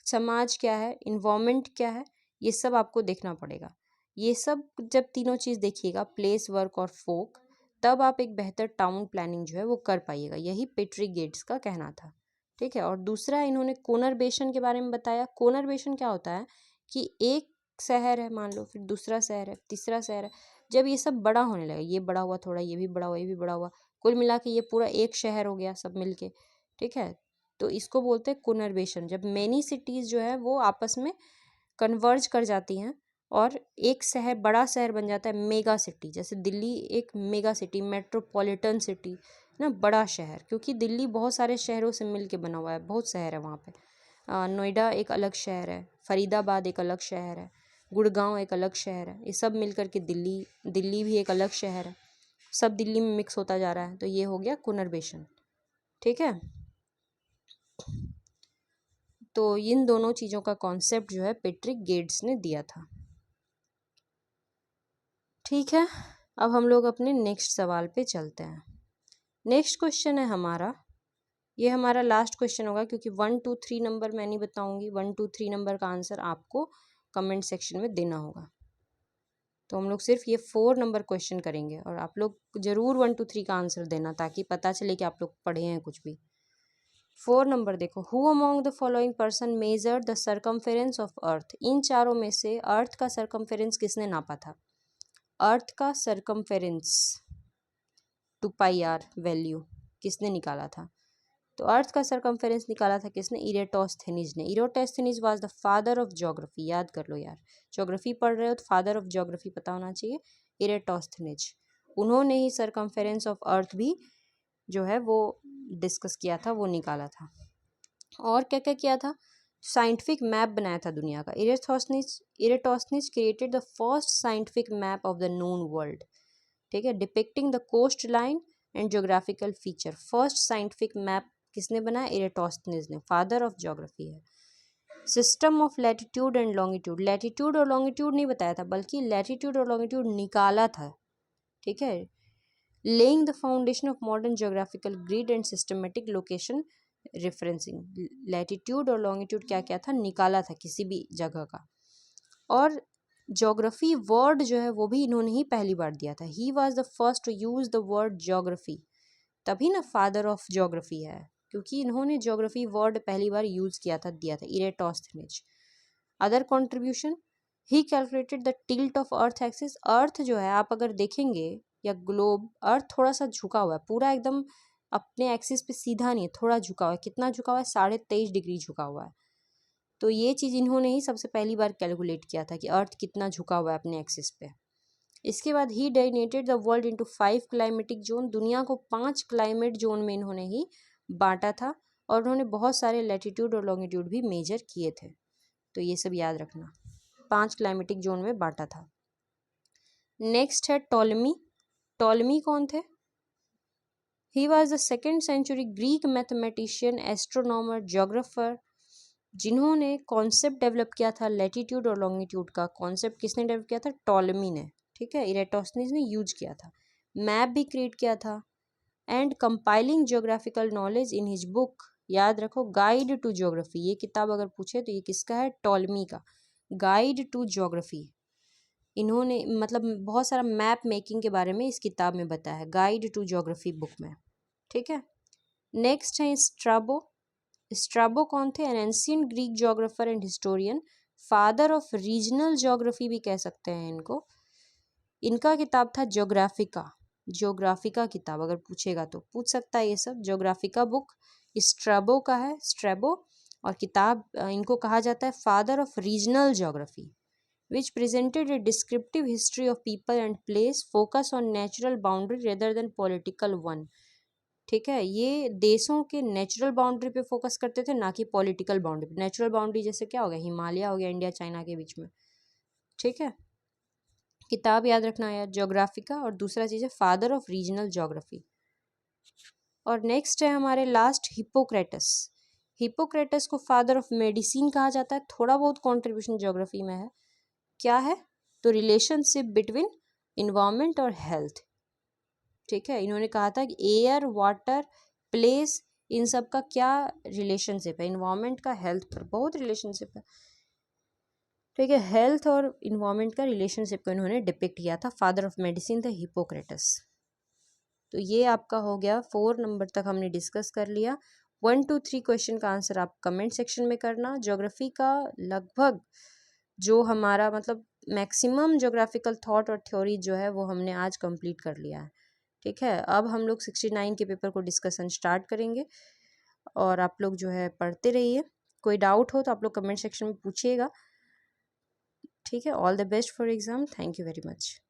Speaker 1: समाज क्या है, इन्वायरमेंट क्या है, ये सब आपको देखना पड़ेगा। ये सब जब तीनों चीज़ देखिएगा, प्लेस, वर्क और फोक, तब आप एक बेहतर टाउन प्लानिंग जो है वो कर पाइएगा। यही पेट्री गेट्स का कहना था। ठीक है। और दूसरा इन्होंने कोनरबेशन के बारे में बताया। कोनरबेशन क्या होता है कि एक शहर है मान लो, फिर दूसरा शहर है, तीसरा शहर है, जब ये सब बड़ा होने लगा, ये बड़ा हुआ थोड़ा, ये भी बड़ा हुआ, ये भी बड़ा हुआ, कुल मिला के ये पूरा एक शहर हो गया सब मिलके। ठीक है। तो इसको बोलते हैं कोनरबेशन, जब मेनी सिटीज़ जो है वो आपस में कन्वर्ज कर जाती हैं और एक शहर, बड़ा शहर बन जाता है, मेगा सिटी। जैसे दिल्ली एक मेगा सिटी, मेट्रोपॉलिटन सिटी ना, बड़ा शहर, क्योंकि दिल्ली बहुत सारे शहरों से मिल के बना हुआ है, बहुत शहर है वहाँ पे। नोएडा एक अलग शहर है, फरीदाबाद एक अलग शहर है, गुड़गांव एक अलग शहर है, ये सब मिल कर के दिल्ली भी एक अलग शहर है, सब दिल्ली में मिक्स होता जा रहा है। तो ये हो गया कोनरबेशन। ठीक है। तो इन दोनों चीज़ों का कॉन्सेप्ट जो है पेट्रिक गेट्स ने दिया था। ठीक है। अब हम लोग अपने नेक्स्ट सवाल पे चलते हैं। नेक्स्ट क्वेश्चन है हमारा, ये हमारा लास्ट क्वेश्चन होगा, क्योंकि 1 2 3 नंबर मैं नहीं बताऊंगी, 1 2 3 नंबर का आंसर आपको कमेंट सेक्शन में देना होगा। तो हम लोग सिर्फ ये 4 नंबर क्वेश्चन करेंगे और आप लोग जरूर 1 2 3 का आंसर देना, ताकि पता चले कि आप लोग पढ़े हैं कुछ भी। 4 नंबर देखो, who among the following person measure the circumference of earth. इन चारों में से अर्थ का सर्कमफेरेंस किसने नापा था? अर्थ का सर्कमफेरेंस 2πr वैल्यू किसने निकाला था? तो अर्थ का सर्कमफेरेंस निकाला था किसने? इरेटोस्थेनीज ने। Eratosthenes was the father of geography. याद कर लो यार, ज्योग्राफी पढ़ रहे हो तो फादर ऑफ ज्योग्राफी पता होना चाहिए, इरेटोस्थेनीज। उन्होंने ही सर्कमफेरेंस ऑफ अर्थ भी जो है वो डिस्कस किया था, वो निकाला था। और क्या क्या किया था? साइंटिफिक मैप बनाया था दुनिया का। Eratosthenes created the first scientific map of the known world. ठीक है, depicting the coast line and geographical feature. First scientific map किसने बनाया? इरेटोस्थेनीज ने, फादर ऑफ ज्योग्राफी है। System of latitude and longitude, latitude और लॉन्गिट्यूड नहीं बताया था, बल्कि लैटिट्यूड और लॉन्गिट्यूड निकाला था। ठीक है, laying the foundation of modern geographical grid and systematic location referencing. Latitude और लॉन्गिट्यूड क्या क्या था? निकाला था किसी भी जगह का। और ज्योग्राफी वर्ड जो है वो भी इन्होंने ही पहली बार दिया था। He was the first to use the word geography, तभी ना फादर ऑफ ज्योग्राफी है, क्योंकि इन्होंने ज्योग्राफी वर्ड पहली बार यूज किया था, दिया था, Eratosthenes. Other contribution, he calculated the tilt of earth axis. Earth जो है आप अगर देखेंगे, या ग्लोब, अर्थ थोड़ा सा झुका हुआ है, पूरा एकदम अपने एक्सिस पे सीधा नहीं है, थोड़ा झुका हुआ है। कितना झुका हुआ है? 23.5 डिग्री झुका हुआ है। तो ये चीज़ इन्होंने ही सबसे पहली बार कैलकुलेट किया था कि अर्थ कितना झुका हुआ है अपने एक्सिस पे। इसके बाद he delineated the world into 5 climatic zone. दुनिया को 5 क्लाइमेट जोन में इन्होंने ही बांटा था, और उन्होंने बहुत सारे लैटिट्यूड और लॉन्गिट्यूड भी मेजर किए थे। तो ये सब याद रखना, 5 क्लाइमेटिक जोन में बांटा था। नेक्स्ट है टॉलमी। टॉलमी कौन थे? He was the 2nd century Greek mathematician, astronomer, geographer, जिन्होंने कॉन्सेप्ट डेवलप किया था लैटिट्यूड और लॉन्गिट्यूड का। कॉन्सेप्ट किसने डेवलप किया था? टॉलमी ने। ठीक है, इरेटोस्थेनीज ने यूज किया था। मैप भी क्रिएट किया था। And compiling geographical knowledge in his book, याद रखो, गाइड टू ज्योग्राफी। ये किताब अगर पूछे तो ये किसका है? टॉलमी का, गाइड टू ज्योग्राफी। इन्होंने मतलब बहुत सारा मैप मेकिंग के बारे में इस किताब में बताया है, गाइड टू ज्योग्राफी बुक में। ठीक है। नेक्स्ट है स्ट्राबो। स्ट्राबो कौन थे? N ancient Greek geographer and historian, father of regional geography भी कह सकते हैं इनको। इनका किताब था ज्योग्राफिका। ज्योग्राफिका किताब अगर पूछेगा तो पूछ सकता है ये सब। ज्योग्राफिका बुक स्ट्राबो का है, स्ट्रेबो। और किताब इनको कहा जाता है father of regional geography, which presented a descriptive history of people and place, focus on natural boundary rather than political one। ठीक है, ये देशों के नेचुरल बाउंड्री पे फोकस करते थे, ना कि पॉलिटिकल बाउंड्री पे। नेचुरल बाउंड्री जैसे क्या हो गया? हिमालय हो गया, इंडिया चाइना के बीच में। ठीक है, किताब याद रखना यार, ज्योग्राफिका, और दूसरा चीज़ है फादर ऑफ रीजनल ज्योग्राफी। और नेक्स्ट है हमारे लास्ट, हिपोक्रेटस। हिपोक्रेटस को फादर ऑफ मेडिसिन कहा जाता है। थोड़ा बहुत कॉन्ट्रीब्यूशन ज्योग्राफी में है। क्या है? तो रिलेशनशिप बिटवीन इन्वायरमेंट और हेल्थ। ठीक है, इन्होंने कहा था कि एयर, वाटर, प्लेस, इन सब का क्या रिलेशनशिप है, इन्वायरमेंट का हेल्थ पर बहुत रिलेशनशिप है। ठीक है, हेल्थ और इन्वायरमेंट का रिलेशनशिप को इन्होंने डिपिक्ट किया था, father of medicine the Hippocrates. तो ये आपका हो गया, 4 नंबर तक हमने डिस्कस कर लिया। 1 to 3 क्वेश्चन का आंसर आप कमेंट सेक्शन में करना। ज्योग्राफी का लगभग जो हमारा मतलब मैक्सिमम ज्योग्राफिकल थॉट और थ्योरी जो है वो हमने आज कंप्लीट कर लिया है। ठीक है, अब हम लोग 69 के पेपर को डिस्कशन स्टार्ट करेंगे और आप लोग जो है पढ़ते रहिए। कोई डाउट हो तो आप लोग कमेंट सेक्शन में पूछिएगा। ठीक है, all the best for exam. Thank you very much.